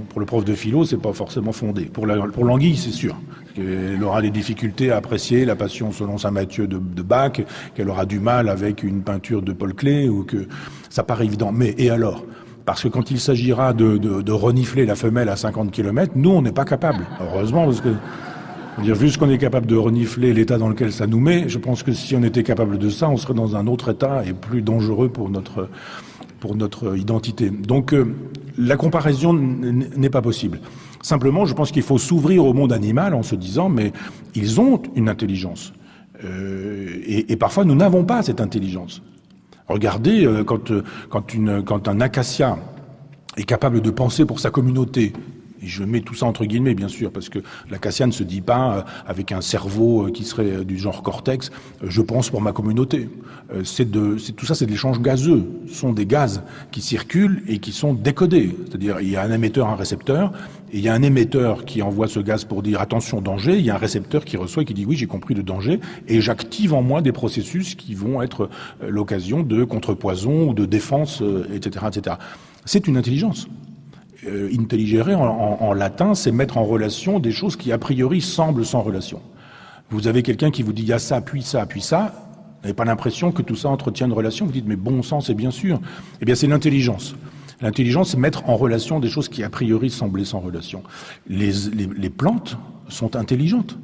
pour le prof de philo, c'est pas forcément fondé. Pour l'anguille, c'est sûr. Elle aura des difficultés à apprécier la Passion selon saint Matthieu de Bach, qu'elle aura du mal avec une peinture de Paul Klee, ou que ça paraît évident. Mais et alors ? Parce que quand il s'agira de renifler la femelle à 50 km, nous, on n'est pas capable. Heureusement, parce que vu ce qu'on est capable de renifler l'état dans lequel ça nous met, je pense que si on était capable de ça, on serait dans un autre état et plus dangereux pour notre identité. Donc la comparaison n'est pas possible. Simplement, je pense qu'il faut s'ouvrir au monde animal en se disant mais ils ont une intelligence. Et parfois nous n'avons pas cette intelligence. Regardez quand un acacia est capable de penser pour sa communauté. Et je mets tout ça entre guillemets, bien sûr, parce que l'acacia ne se dit pas avec un cerveau qui serait du genre cortex, je pense pour ma communauté. Tout ça, c'est de l'échange gazeux. Ce sont des gaz qui circulent et qui sont décodés. C'est-à-dire, il y a un émetteur, un récepteur, et il y a un émetteur qui envoie ce gaz pour dire attention, danger. Il y a un récepteur qui reçoit et qui dit oui, j'ai compris le danger, et j'active en moi des processus qui vont être l'occasion de contrepoison ou de défense, etc., etc. C'est une intelligence. Intelligere en latin, c'est mettre en relation des choses qui a priori semblent sans relation. Vous avez quelqu'un qui vous dit il y a ça, puis ça, puis ça. Vous n'avez pas l'impression que tout ça entretient une relation. Vous dites mais bon sang, c'est bien sûr. Eh bien c'est l'intelligence. L'intelligence, c'est mettre en relation des choses qui a priori semblaient sans relation. Les plantes sont intelligentes.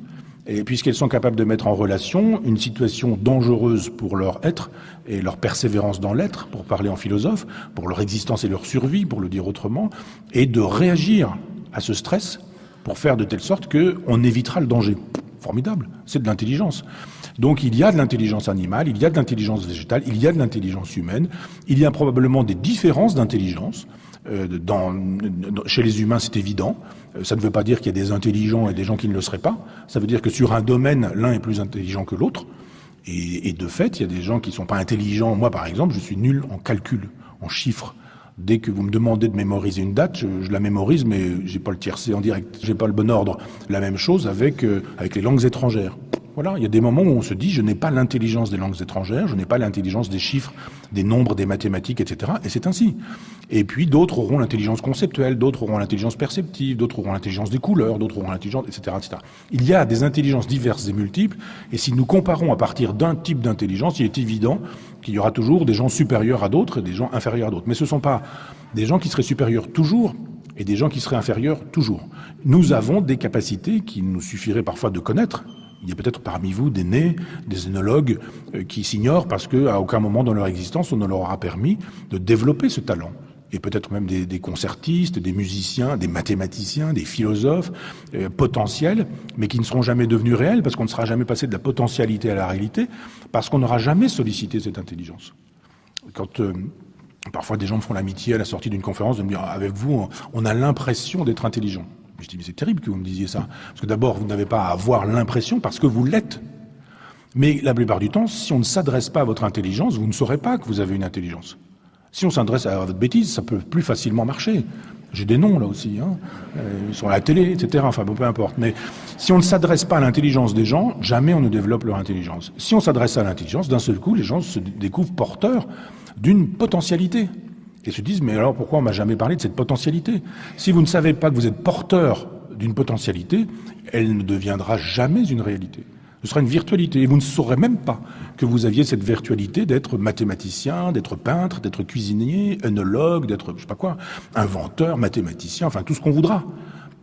Et puisqu'elles sont capables de mettre en relation une situation dangereuse pour leur être et leur persévérance dans l'être, pour parler en philosophe, pour leur existence et leur survie, pour le dire autrement, et de réagir à ce stress pour faire de telle sorte qu'on évitera le danger. Formidable, c'est de l'intelligence. Donc il y a de l'intelligence animale, il y a de l'intelligence végétale, il y a de l'intelligence humaine, il y a probablement des différences d'intelligence. Chez les humains, c'est évident. Ça ne veut pas dire qu'il y a des intelligents et des gens qui ne le seraient pas. Ça veut dire que sur un domaine, l'un est plus intelligent que l'autre. Et de fait, il y a des gens qui ne sont pas intelligents. Moi, par exemple, je suis nul en calcul, en chiffres. Dès que vous me demandez de mémoriser une date, je la mémorise, mais j'ai pas le tiercé en direct, j'ai pas le bon ordre. La même chose avec les langues étrangères. Voilà, il y a des moments où on se dit je n'ai pas l'intelligence des langues étrangères, je n'ai pas l'intelligence des chiffres, des nombres, des mathématiques, etc. Et c'est ainsi. Et puis d'autres auront l'intelligence conceptuelle, d'autres auront l'intelligence perceptive, d'autres auront l'intelligence des couleurs, d'autres auront l'intelligence, etc., etc. Il y a des intelligences diverses et multiples, et si nous comparons à partir d'un type d'intelligence, il est évident qu'il y aura toujours des gens supérieurs à d'autres et des gens inférieurs à d'autres. Mais ce ne sont pas des gens qui seraient supérieurs toujours et des gens qui seraient inférieurs toujours. Nous avons des capacités qu'il nous suffirait parfois de connaître. Il y a peut-être parmi vous des nés, des œnologues qui s'ignorent parce qu'à aucun moment dans leur existence on ne leur aura permis de développer ce talent. Et peut-être même des concertistes, des musiciens, des mathématiciens, des philosophes potentiels, mais qui ne seront jamais devenus réels parce qu'on ne sera jamais passé de la potentialité à la réalité, parce qu'on n'aura jamais sollicité cette intelligence. Quand parfois des gens me font l'amitié à la sortie d'une conférence de me dire « avec vous, on a l'impression d'être intelligent ». Je dis, mais c'est terrible que vous me disiez ça. Parce que d'abord, vous n'avez pas à avoir l'impression parce que vous l'êtes. Mais la plupart du temps, si on ne s'adresse pas à votre intelligence, vous ne saurez pas que vous avez une intelligence. Si on s'adresse à votre bêtise, ça peut plus facilement marcher. J'ai des noms là aussi, ils sont à la télé, etc. Enfin bon, peu importe. Mais si on ne s'adresse pas à l'intelligence des gens, jamais on ne développe leur intelligence. Si on s'adresse à l'intelligence, d'un seul coup, les gens se découvrent porteurs d'une potentialité. Et se disent, mais alors pourquoi on m'a jamais parlé de cette potentialité ? Si vous ne savez pas que vous êtes porteur d'une potentialité, elle ne deviendra jamais une réalité. Ce sera une virtualité. Et vous ne saurez même pas que vous aviez cette virtualité d'être mathématicien, d'être peintre, d'être cuisinier, œnologue, d'être, je sais pas quoi, inventeur, mathématicien, enfin tout ce qu'on voudra.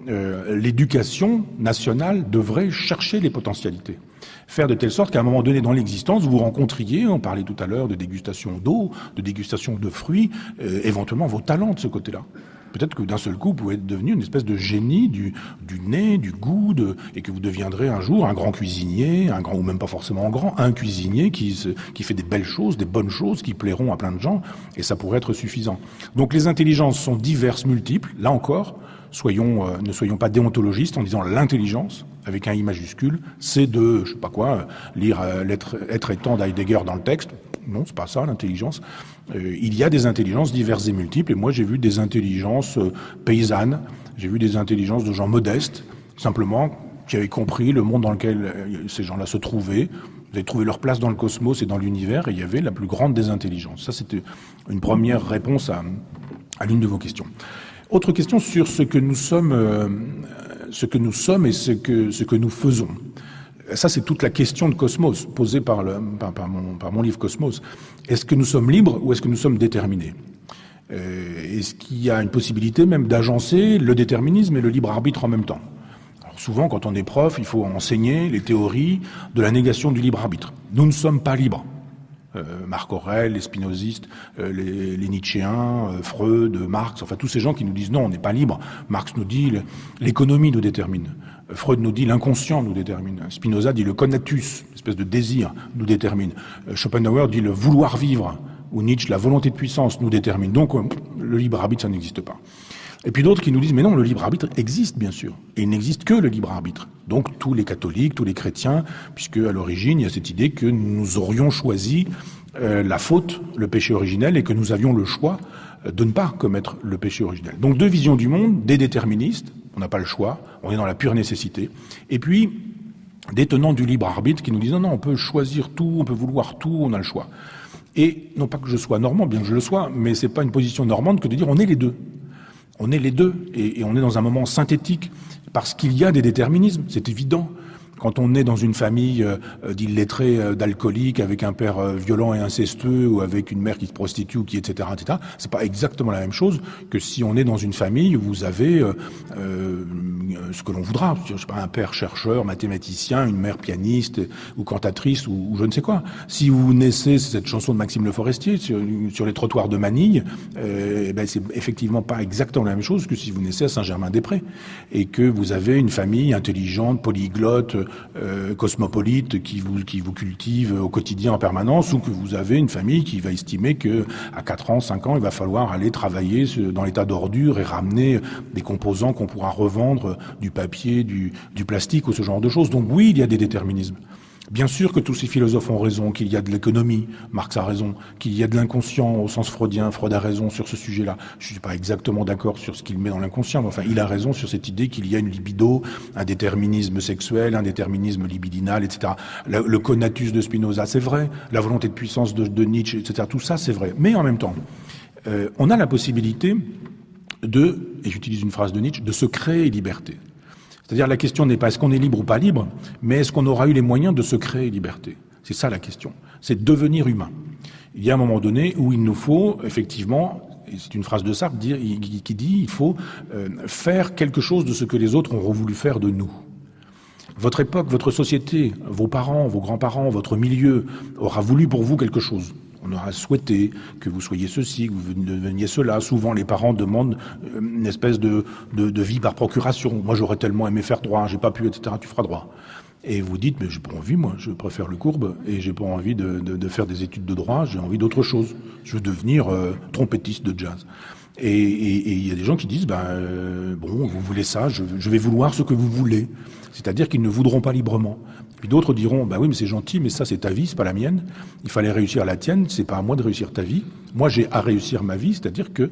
L'éducation nationale devrait chercher les potentialités. Faire de telle sorte qu'à un moment donné dans l'existence, vous vous rencontriez, on parlait tout à l'heure de dégustation d'eau, de dégustation de fruits, éventuellement vos talents de ce côté-là. Peut-être que d'un seul coup, vous pouvez être devenu une espèce de génie du nez, du goût, et que vous deviendrez un jour un grand cuisinier, ou même pas forcément grand, un cuisinier qui fait des belles choses, des bonnes choses, qui plairont à plein de gens, et ça pourrait être suffisant. Donc les intelligences sont diverses, multiples. Là encore, ne soyons pas déontologistes en disant l'intelligence, avec un I majuscule, c'est de, je sais pas quoi, lire Être et temps d'Heidegger dans le texte. Non, c'est pas ça, l'intelligence. Il y a des intelligences diverses et multiples, et moi j'ai vu des intelligences paysannes, j'ai vu des intelligences de gens modestes, simplement, qui avaient compris le monde dans lequel ces gens-là se trouvaient. Ils avaient trouvé leur place dans le cosmos et dans l'univers, et il y avait la plus grande des intelligences. Ça, c'était une première réponse à l'une de vos questions. Autre question sur ce que nous sommes et ce que nous faisons. Ça, c'est toute la question de Cosmos, posée par mon livre Cosmos. Est-ce que nous sommes libres ou est-ce que nous sommes déterminés ? Est-ce qu'il y a une possibilité même d'agencer le déterminisme et le libre arbitre en même temps ? Alors souvent, quand on est prof, il faut enseigner les théories de la négation du libre arbitre. Nous ne sommes pas libres. Marc Aurèle, les spinozistes, les nietzschéens, Freud, Marx, enfin tous ces gens qui nous disent non, on n'est pas libre. Marx nous dit l'économie nous détermine. Freud nous dit l'inconscient nous détermine. Spinoza dit le conatus, espèce de désir, nous détermine. Schopenhauer dit le vouloir vivre, ou Nietzsche, la volonté de puissance nous détermine. Donc le libre arbitre, ça n'existe pas. Et puis d'autres qui nous disent mais non, le libre arbitre existe bien sûr, et il n'existe que le libre arbitre. Donc tous les catholiques, tous les chrétiens, puisque à l'origine il y a cette idée que nous aurions choisi la faute, le péché originel, et que nous avions le choix de ne pas commettre le péché originel. Donc deux visions du monde, des déterministes, on n'a pas le choix, on est dans la pure nécessité, et puis des tenants du libre arbitre qui nous disent non, on peut choisir tout, on peut vouloir tout, on a le choix. Et non pas que je sois normand, bien que je le sois, mais c'est pas une position normande que de dire on est les deux. On est les deux, et on est dans un moment synthétique, parce qu'il y a des déterminismes, c'est évident. Quand on est dans une famille d'illettrés, d'alcooliques, avec un père violent et incestueux, ou avec une mère qui se prostitue, ou qui, etc., c'est pas exactement la même chose que si on est dans une famille où vous avez ce que l'on voudra. Je sais pas, un père chercheur, mathématicien, une mère pianiste, ou cantatrice, ou je ne sais quoi. Si vous naissez, c'est cette chanson de Maxime Le Forestier, sur les trottoirs de Manille, c'est effectivement pas exactement la même chose que si vous naissez à Saint-Germain-des-Prés, et que vous avez une famille intelligente, polyglotte, cosmopolite qui vous cultive au quotidien en permanence, ou que vous avez une famille qui va estimer que à 4 ans, 5 ans, il va falloir aller travailler dans l'état d'ordure et ramener des composants qu'on pourra revendre, du papier, du plastique ou ce genre de choses. Donc oui, il y a des déterminismes. Bien sûr que tous ces philosophes ont raison, qu'il y a de l'économie, Marx a raison, qu'il y a de l'inconscient au sens freudien, Freud a raison sur ce sujet-là. Je suis pas exactement d'accord sur ce qu'il met dans l'inconscient, mais enfin, il a raison sur cette idée qu'il y a une libido, un déterminisme sexuel, un déterminisme libidinal, etc. Le conatus de Spinoza, c'est vrai. La volonté de puissance de Nietzsche, etc. Tout ça, c'est vrai. Mais en même temps, on a la possibilité et j'utilise une phrase de Nietzsche, de se créer liberté. C'est-à-dire la question n'est pas est-ce qu'on est libre ou pas libre, mais est-ce qu'on aura eu les moyens de se créer liberté. C'est ça la question. C'est devenir humain. Il y a un moment donné où il nous faut, effectivement, et c'est une phrase de Sartre qui dit il faut faire quelque chose de ce que les autres ont voulu faire de nous. Votre époque, votre société, vos parents, vos grands-parents, votre milieu aura voulu pour vous quelque chose. On aura souhaité que vous soyez ceci, que vous deveniez cela. Souvent, les parents demandent une espèce de vie par procuration. Moi, j'aurais tellement aimé faire droit, j'ai pas pu, etc. Tu feras droit. Et vous dites, mais j'ai pas envie, moi, je préfère le courbe, et j'ai pas envie de faire des études de droit, j'ai envie d'autre chose. Je veux devenir trompettiste de jazz. Et il y a des gens qui disent, bon, vous voulez ça, je vais vouloir ce que vous voulez. C'est-à-dire qu'ils ne voudront pas librement. Puis d'autres diront, oui, mais c'est gentil, mais ça, c'est ta vie, c'est pas la mienne. Il fallait réussir la tienne, c'est pas à moi de réussir ta vie. Moi, j'ai à réussir ma vie, c'est-à-dire que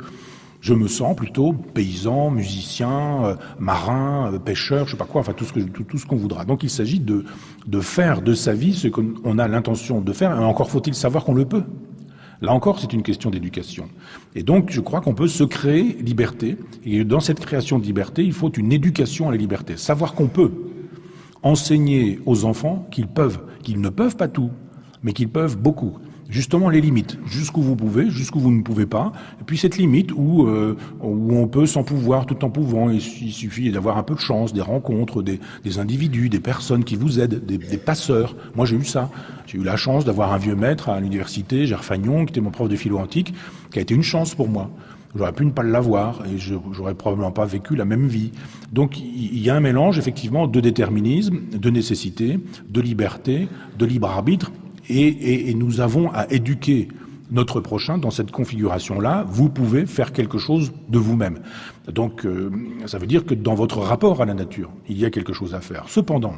je me sens plutôt paysan, musicien, marin, pêcheur, je sais pas quoi, enfin tout ce qu'on voudra. Donc il s'agit de faire de sa vie ce qu'on a l'intention de faire, et encore faut-il savoir qu'on le peut. Là encore, c'est une question d'éducation. Et donc, je crois qu'on peut se créer liberté. Et dans cette création de liberté, il faut une éducation à la liberté. Savoir qu'on peut enseigner aux enfants qu'ils ne peuvent pas tout, mais qu'ils peuvent beaucoup. Justement, les limites. Jusqu'où vous pouvez, jusqu'où vous ne pouvez pas. Et puis cette limite où on peut sans pouvoir, tout en pouvant. Il suffit d'avoir un peu de chance, des rencontres, des individus, des personnes qui vous aident, des passeurs. Moi, j'ai eu ça. J'ai eu la chance d'avoir un vieux maître à l'université, Gérard Fagnon, qui était mon prof de philo antique, qui a été une chance pour moi. J'aurais pu ne pas l'avoir et j'aurais probablement pas vécu la même vie. Donc il y a un mélange effectivement de déterminisme, de nécessité, de liberté, de libre arbitre et nous avons à éduquer notre prochain dans cette configuration-là. Vous pouvez faire quelque chose de vous-même. Donc ça veut dire que dans votre rapport à la nature, il y a quelque chose à faire. Cependant,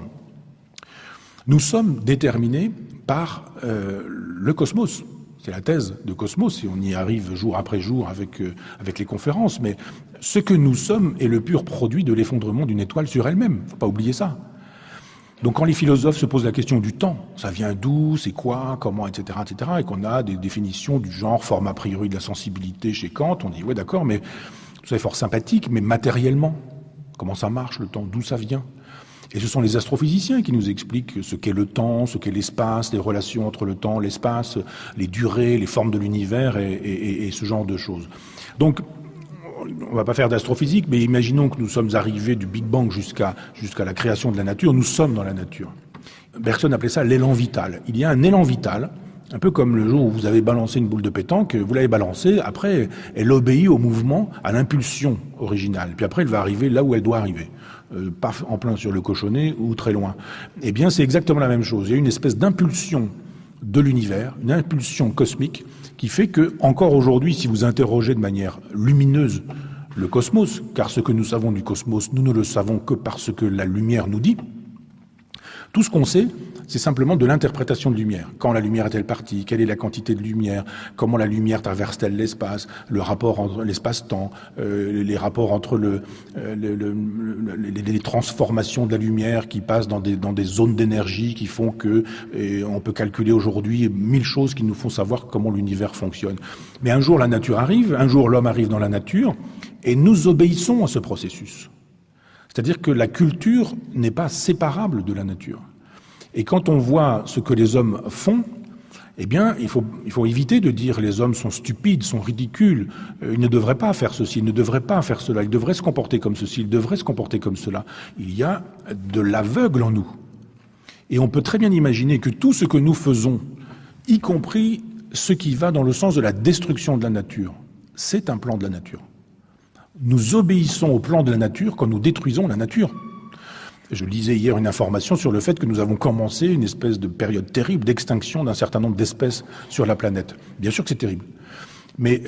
nous sommes déterminés par le cosmos. C'est la thèse de Cosmos, et on y arrive jour après jour avec les conférences. Mais ce que nous sommes est le pur produit de l'effondrement d'une étoile sur elle-même. Il ne faut pas oublier ça. Donc quand les philosophes se posent la question du temps, ça vient d'où, c'est quoi, comment, etc., et qu'on a des définitions du genre, forme a priori de la sensibilité chez Kant, on dit, ouais d'accord, mais tout ça est fort sympathique, mais matériellement, comment ça marche le temps, d'où ça vient ? Et ce sont les astrophysiciens qui nous expliquent ce qu'est le temps, ce qu'est l'espace, les relations entre le temps, l'espace, les durées, les formes de l'univers et ce genre de choses. Donc, on ne va pas faire d'astrophysique, mais imaginons que nous sommes arrivés du Big Bang jusqu'à la création de la nature. Nous sommes dans la nature. Bergson appelait ça l'élan vital. Il y a un élan vital, un peu comme le jour où vous avez balancé une boule de pétanque, vous l'avez balancée, après elle obéit au mouvement, à l'impulsion originale. Puis après elle va arriver là où elle doit arriver. Pas en plein sur le cochonnet ou très loin. Eh bien, c'est exactement la même chose. Il y a une espèce d'impulsion de l'univers, une impulsion cosmique qui fait que, encore aujourd'hui, si vous interrogez de manière lumineuse le cosmos, car ce que nous savons du cosmos, nous ne le savons que parce que la lumière nous dit, tout ce qu'on sait, c'est simplement de l'interprétation de lumière. Quand la lumière est-elle partie? Quelle est la quantité de lumière? Comment la lumière traverse-t-elle l'espace? Le rapport entre l'espace-temps, les rapports entre les transformations de la lumière qui passent dans des zones d'énergie qui font que on peut calculer aujourd'hui 1000 choses qui nous font savoir comment l'univers fonctionne. Mais un jour la nature arrive, un jour l'homme arrive dans la nature et nous obéissons à ce processus. C'est-à-dire que la culture n'est pas séparable de la nature. Et quand on voit ce que les hommes font, eh bien, il faut éviter de dire les hommes sont stupides, sont ridicules, ils ne devraient pas faire ceci, ils ne devraient pas faire cela, ils devraient se comporter comme ceci, ils devraient se comporter comme cela. Il y a de l'aveugle en nous. Et on peut très bien imaginer que tout ce que nous faisons, y compris ce qui va dans le sens de la destruction de la nature, c'est un plan de la nature. Nous obéissons au plan de la nature quand nous détruisons la nature. Je lisais hier une information sur le fait que nous avons commencé une espèce de période terrible d'extinction d'un certain nombre d'espèces sur la planète. Bien sûr que c'est terrible. Mais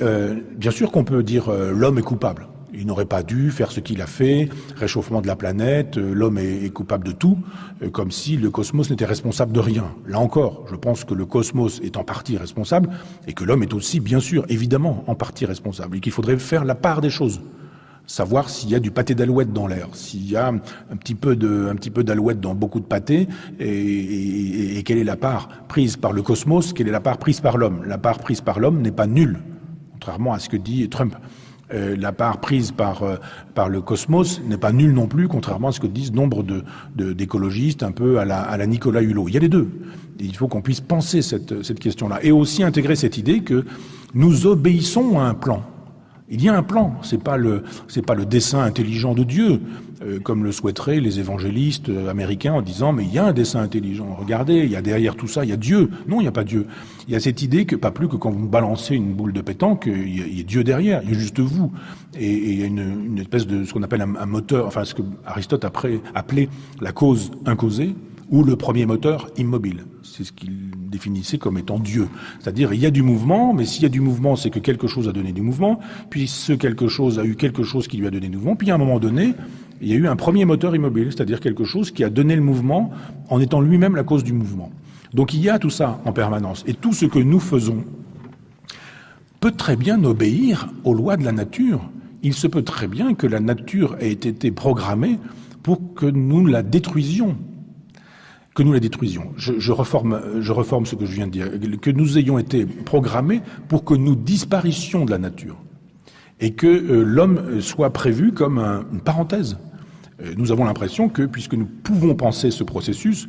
bien sûr qu'on peut dire l'homme est coupable. Il n'aurait pas dû faire ce qu'il a fait, réchauffement de la planète, l'homme est coupable de tout, comme si le cosmos n'était responsable de rien. Là encore, je pense que le cosmos est en partie responsable et que l'homme est aussi, bien sûr, évidemment, en partie responsable et qu'il faudrait faire la part des choses. Savoir s'il y a du pâté d'alouette dans l'air, s'il y a un petit peu d'alouette dans beaucoup de pâté, et quelle est la part prise par le cosmos, quelle est la part prise par l'homme. La part prise par l'homme n'est pas nulle, contrairement à ce que dit Trump. La part prise par le cosmos n'est pas nulle non plus, contrairement à ce que disent nombre d'écologistes un peu à la Nicolas Hulot. Il y a les deux. Et il faut qu'on puisse penser cette question-là. Et aussi intégrer cette idée que nous obéissons à un plan. Il y a un plan, c'est pas le dessein intelligent de Dieu, comme le souhaiteraient les évangélistes américains en disant mais il y a un dessein intelligent, regardez, il y a derrière tout ça, il y a Dieu. Non, il n'y a pas Dieu. Il y a cette idée que pas plus que quand vous balancez une boule de pétanque, il y a Dieu derrière, il y a juste vous. Et il y a une espèce de ce qu'on appelle un moteur, enfin ce que Aristote appelait la cause incausée, ou le premier moteur immobile. C'est ce qu'il définissait comme étant Dieu. C'est-à-dire, il y a du mouvement, mais s'il y a du mouvement, c'est que quelque chose a donné du mouvement, puis ce quelque chose a eu quelque chose qui lui a donné du mouvement, puis à un moment donné, il y a eu un premier moteur immobile, c'est-à-dire quelque chose qui a donné le mouvement en étant lui-même la cause du mouvement. Donc il y a tout ça en permanence. Et tout ce que nous faisons peut très bien obéir aux lois de la nature. Il se peut très bien que la nature ait été programmée pour que nous la détruisions. Je reforme ce que je viens de dire. Que nous ayons été programmés pour que nous disparissions de la nature. Et que l'homme soit prévu comme une parenthèse. Nous avons l'impression que, puisque nous pouvons penser ce processus,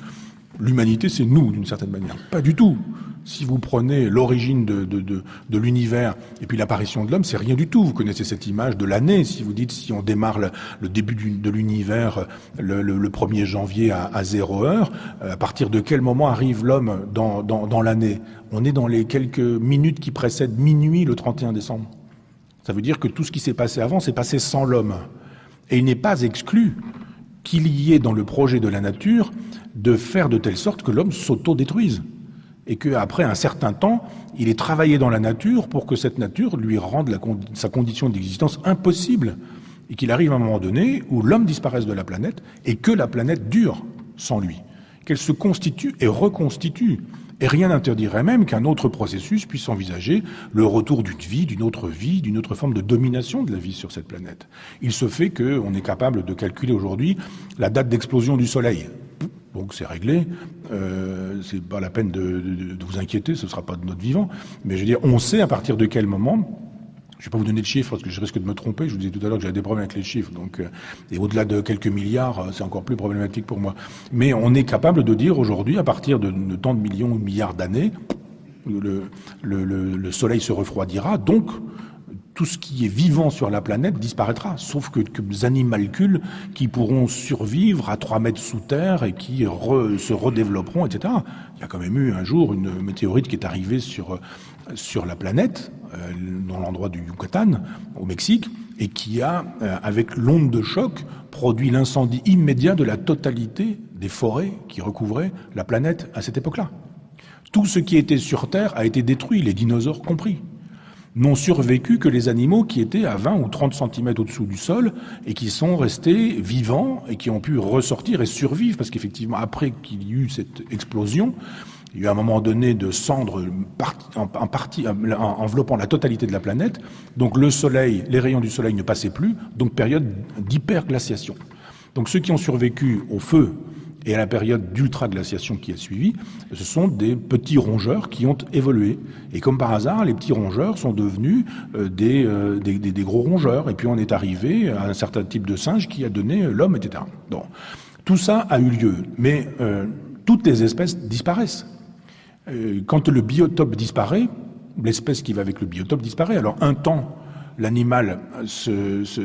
l'humanité, c'est nous, d'une certaine manière. Pas du tout. Si vous prenez l'origine de l'univers et puis l'apparition de l'homme, c'est rien du tout. Vous connaissez cette image de l'année. Si vous dites, si on démarre le début de l'univers le 1er janvier à 0 heure, à partir de quel moment arrive l'homme dans l'année? On est dans les quelques minutes qui précèdent minuit le 31 décembre. Ça veut dire que tout ce qui s'est passé avant s'est passé sans l'homme. Et il n'est pas exclu qu'il y ait dans le projet de la nature de faire de telle sorte que l'homme s'auto-détruise. Et qu'après un certain temps, il ait travaillé dans la nature pour que cette nature lui rende sa condition d'existence impossible. Et qu'il arrive à un moment donné où l'homme disparaisse de la planète et que la planète dure sans lui. Qu'elle se constitue et reconstitue. Et rien n'interdirait même qu'un autre processus puisse envisager le retour d'une autre forme de domination de la vie sur cette planète. Il se fait qu'on est capable de calculer aujourd'hui la date d'explosion du Soleil. Donc c'est réglé, c'est pas la peine de vous inquiéter, ce sera pas de notre vivant. Mais je veux dire, on sait à partir de quel moment. Je vais pas vous donner de chiffres parce que je risque de me tromper. Je vous disais tout à l'heure que j'avais des problèmes avec les chiffres. Donc, et au-delà de quelques milliards, c'est encore plus problématique pour moi. Mais on est capable de dire aujourd'hui, à partir de tant de millions ou de milliards d'années, le Soleil se refroidira. Donc, tout ce qui est vivant sur la planète disparaîtra. Sauf que des animalcules qui pourront survivre à 3 mètres sous terre et qui se redévelopperont, etc. Il y a quand même eu un jour une météorite qui est arrivée sur la planète, dans l'endroit du Yucatan, au Mexique, et qui a, avec l'onde de choc, produit l'incendie immédiat de la totalité des forêts qui recouvraient la planète à cette époque-là. Tout ce qui était sur Terre a été détruit, les dinosaures compris. N'ont survécu que les animaux qui étaient à 20 ou 30 cm au-dessous du sol et qui sont restés vivants et qui ont pu ressortir et survivre, parce qu'effectivement, après qu'il y eut cette explosion, il y a eu un moment donné de cendres enveloppant la totalité de la planète. Donc le Soleil, les rayons du Soleil ne passaient plus, donc période d'hyperglaciation. Donc ceux qui ont survécu au feu et à la période d'ultra-glaciation qui a suivi, ce sont des petits rongeurs qui ont évolué. Et comme par hasard, les petits rongeurs sont devenus des gros rongeurs. Et puis on est arrivé à un certain type de singe qui a donné l'homme, etc. Donc, tout ça a eu lieu. Mais toutes les espèces disparaissent. Quand le biotope disparaît, l'espèce qui va avec le biotope disparaît. Alors un temps, l'animal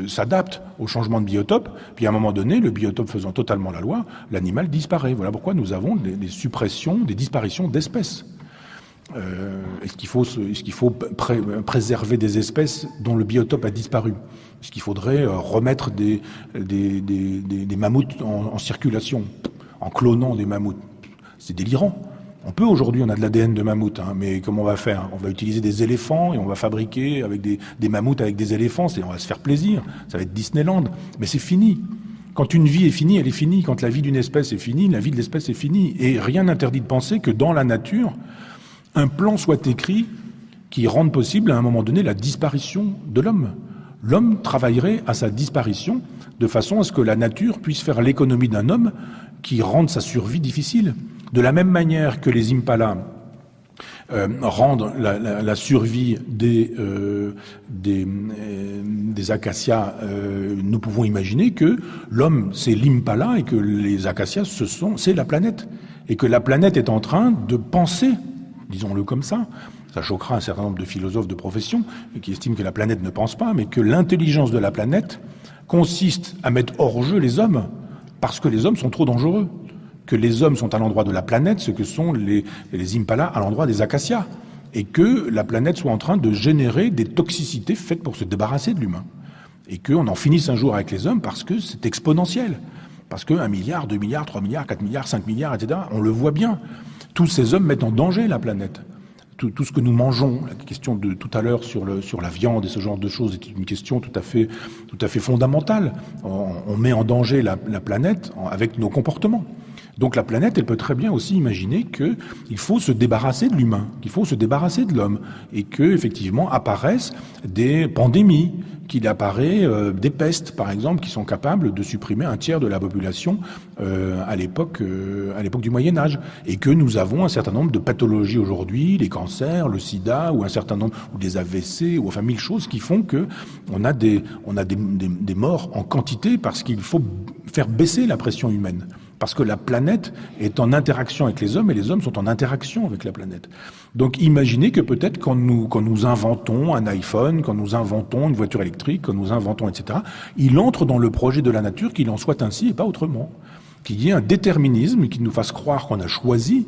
s'adapte au changement de biotope, puis à un moment donné, le biotope faisant totalement la loi, l'animal disparaît. Voilà pourquoi nous avons des suppressions, des disparitions d'espèces. Est-ce qu'il faut préserver des espèces dont le biotope a disparu? Est-ce qu'il faudrait remettre des mammouths en circulation, en clonant des mammouths? C'est délirant. On peut aujourd'hui, on a de l'ADN de mammouth, mais comment on va faire? On va utiliser des éléphants et on va fabriquer avec des mammouths avec des éléphants, on va se faire plaisir, ça va être Disneyland, mais c'est fini. Quand une vie est finie, elle est finie. Quand la vie d'une espèce est finie, la vie de l'espèce est finie. Et rien n'interdit de penser que dans la nature, un plan soit écrit qui rende possible à un moment donné la disparition de l'homme. L'homme travaillerait à sa disparition de façon à ce que la nature puisse faire l'économie d'un homme qui rende sa survie difficile. De la même manière que les impalas rendent la survie des acacias, nous pouvons imaginer que l'homme c'est l'impala et que les acacias c'est la planète. Et que la planète est en train de penser, disons-le comme ça. Ça choquera un certain nombre de philosophes de profession qui estiment que la planète ne pense pas, mais que l'intelligence de la planète consiste à mettre hors jeu les hommes, parce que les hommes sont trop dangereux. Que les hommes sont à l'endroit de la planète, ce que sont les impalas à l'endroit des acacias. Et que la planète soit en train de générer des toxicités faites pour se débarrasser de l'humain. Et qu'on en finisse un jour avec les hommes parce que c'est exponentiel. Parce que 1 milliard, 2 milliards, 3 milliards, 4 milliards, 5 milliards, etc., on le voit bien. Tous ces hommes mettent en danger la planète. Tout ce que nous mangeons, la question de tout à l'heure sur la viande et ce genre de choses est une question tout à fait fondamentale. On met en danger la planète avec nos comportements. Donc la planète, elle peut très bien aussi imaginer qu'il faut se débarrasser de l'humain, qu'il faut se débarrasser de l'homme, et que effectivement apparaissent des pandémies, qu'il apparaît des pestes, par exemple, qui sont capables de supprimer un tiers de la population à l'époque du Moyen Âge, et que nous avons un certain nombre de pathologies aujourd'hui, les cancers, le sida, ou un certain nombre, ou des AVC, ou enfin 1000 choses qui font que on a des morts en quantité parce qu'il faut faire baisser la pression humaine. Parce que la planète est en interaction avec les hommes et les hommes sont en interaction avec la planète. Donc imaginez que peut-être quand nous inventons un iPhone, quand nous inventons une voiture électrique, quand nous inventons, etc., il entre dans le projet de la nature qu'il en soit ainsi et pas autrement. Qu'il y ait un déterminisme qui nous fasse croire qu'on a choisi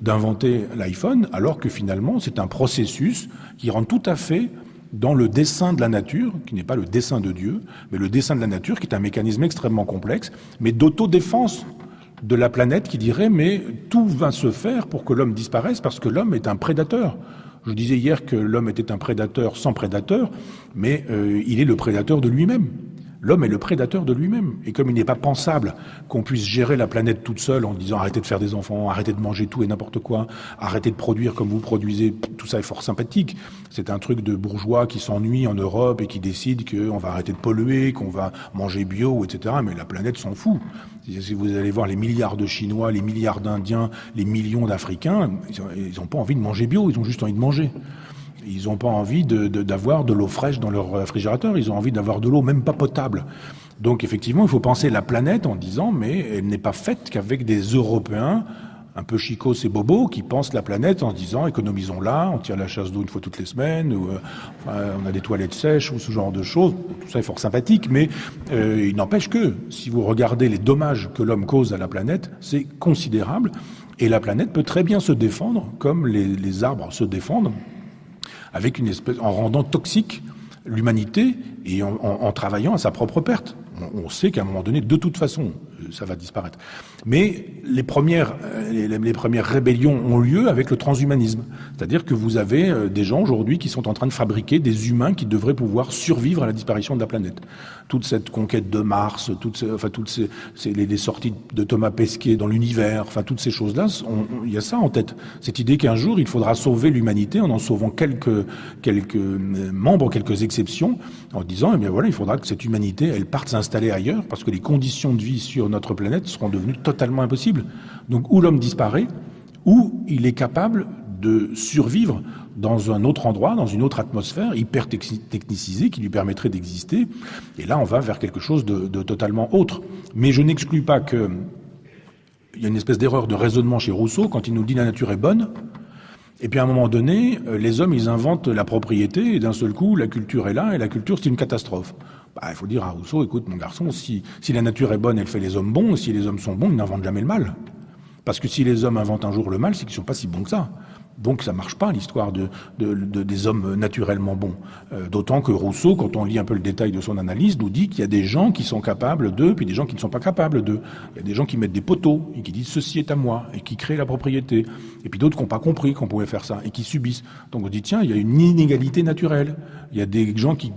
d'inventer l'iPhone alors que finalement c'est un processus qui rend tout à fait dans le dessein de la nature, qui n'est pas le dessein de Dieu, mais le dessein de la nature, qui est un mécanisme extrêmement complexe, mais d'autodéfense de la planète, qui dirait mais tout va se faire pour que l'homme disparaisse parce que l'homme est un prédateur. Je disais hier que l'homme était un prédateur sans prédateur, mais il est le prédateur de lui-même. L'homme est le prédateur de lui-même. Et comme il n'est pas pensable qu'on puisse gérer la planète toute seule en disant arrêtez de faire des enfants, arrêtez de manger tout et n'importe quoi, arrêtez de produire comme vous produisez, tout ça est fort sympathique. C'est un truc de bourgeois qui s'ennuie en Europe et qui décide qu'on va arrêter de polluer, qu'on va manger bio, etc. Mais la planète s'en fout. Si vous allez voir les milliards de Chinois, les milliards d'Indiens, les millions d'Africains, ils n'ont pas envie de manger bio, ils ont juste envie de manger. Ils n'ont pas envie d'avoir de l'eau fraîche dans leur réfrigérateur, ils ont envie d'avoir de l'eau même pas potable. Donc effectivement, il faut penser la planète en disant mais elle n'est pas faite qu'avec des Européens un peu chicos et bobos qui pensent la planète en se disant économisons-la, on tire la chasse d'eau une fois toutes les semaines, ou on a des toilettes sèches ou ce genre de choses. Tout ça est fort sympathique, mais il n'empêche que si vous regardez les dommages que l'homme cause à la planète, c'est considérable. Et la planète peut très bien se défendre comme les arbres se défendent, avec une espèce, en rendant toxique l'humanité et en travaillant à sa propre perte. On sait qu'à un moment donné, de toute façon, ça va disparaître. Mais les premières rébellions ont lieu avec le transhumanisme. C'est-à-dire que vous avez des gens aujourd'hui qui sont en train de fabriquer des humains qui devraient pouvoir survivre à la disparition de la planète. Toute cette conquête de Mars, toutes les sorties de Thomas Pesquet dans l'univers, enfin toutes ces choses-là, il y a ça en tête. Cette idée qu'un jour il faudra sauver l'humanité en sauvant quelques membres, quelques exceptions, en disant eh bien voilà, il faudra que cette humanité elle parte s'installer ailleurs parce que les conditions de vie sur notre planète seront devenues totalement impossibles. Donc ou l'homme disparaît, ou il est capable de survivre dans un autre endroit, dans une autre atmosphère hyper technicisée qui lui permettrait d'exister. Et là, on va vers quelque chose de totalement autre. Mais je n'exclus pas qu'il y a une espèce d'erreur de raisonnement chez Rousseau quand il nous dit la nature est bonne. Et puis à un moment donné, les hommes, ils inventent la propriété et d'un seul coup, la culture est là et la culture, c'est une catastrophe. Il faut dire à Rousseau, écoute mon garçon, si la nature est bonne, elle fait les hommes bons, et si les hommes sont bons, ils n'inventent jamais le mal. Parce que si les hommes inventent un jour le mal, c'est qu'ils ne sont pas si bons que ça. Donc ça marche pas l'histoire des hommes naturellement bons. D'autant que Rousseau, quand on lit un peu le détail de son analyse, nous dit qu'il y a des gens qui sont capables d'eux, puis des gens qui ne sont pas capables d'eux. Il y a des gens qui mettent des poteaux et qui disent ceci est à moi et qui créent la propriété. Et puis d'autres qui n'ont pas compris qu'on pouvait faire ça et qui subissent. Donc on dit tiens, il y a une inégalité naturelle. Il y a des gens qui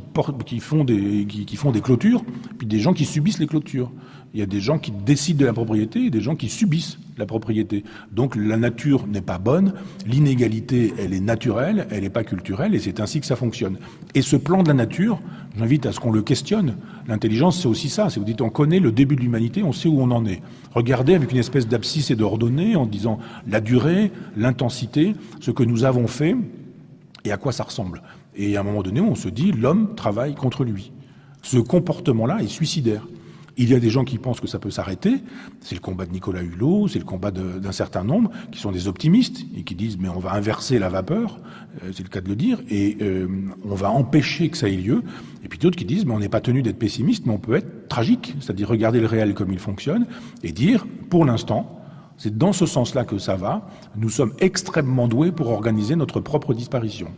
font des clôtures, puis des gens qui subissent les clôtures. Il y a des gens qui décident de la propriété et des gens qui subissent la propriété. Donc la nature n'est pas bonne, l'inégalité, elle est naturelle, elle n'est pas culturelle, et c'est ainsi que ça fonctionne. Et ce plan de la nature, j'invite à ce qu'on le questionne. L'intelligence, c'est aussi ça. C'est vous dites, on connaît le début de l'humanité, on sait où on en est. Regardez avec une espèce d'abscisse et d'ordonnée en disant la durée, l'intensité, ce que nous avons fait et à quoi ça ressemble. Et à un moment donné, on se dit, l'homme travaille contre lui. Ce comportement-là est suicidaire. Il y a des gens qui pensent que ça peut s'arrêter. C'est le combat de Nicolas Hulot, c'est le combat d'un certain nombre, qui sont des optimistes et qui disent mais on va inverser la vapeur, c'est le cas de le dire, et on va empêcher que ça ait lieu. Et puis d'autres qui disent mais on n'est pas tenu d'être pessimiste, mais on peut être tragique, c'est-à-dire regarder le réel comme il fonctionne et dire pour l'instant, c'est dans ce sens-là que ça va, nous sommes extrêmement doués pour organiser notre propre disparition.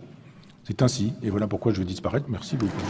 C'est ainsi, et voilà pourquoi je vais disparaître. Merci beaucoup.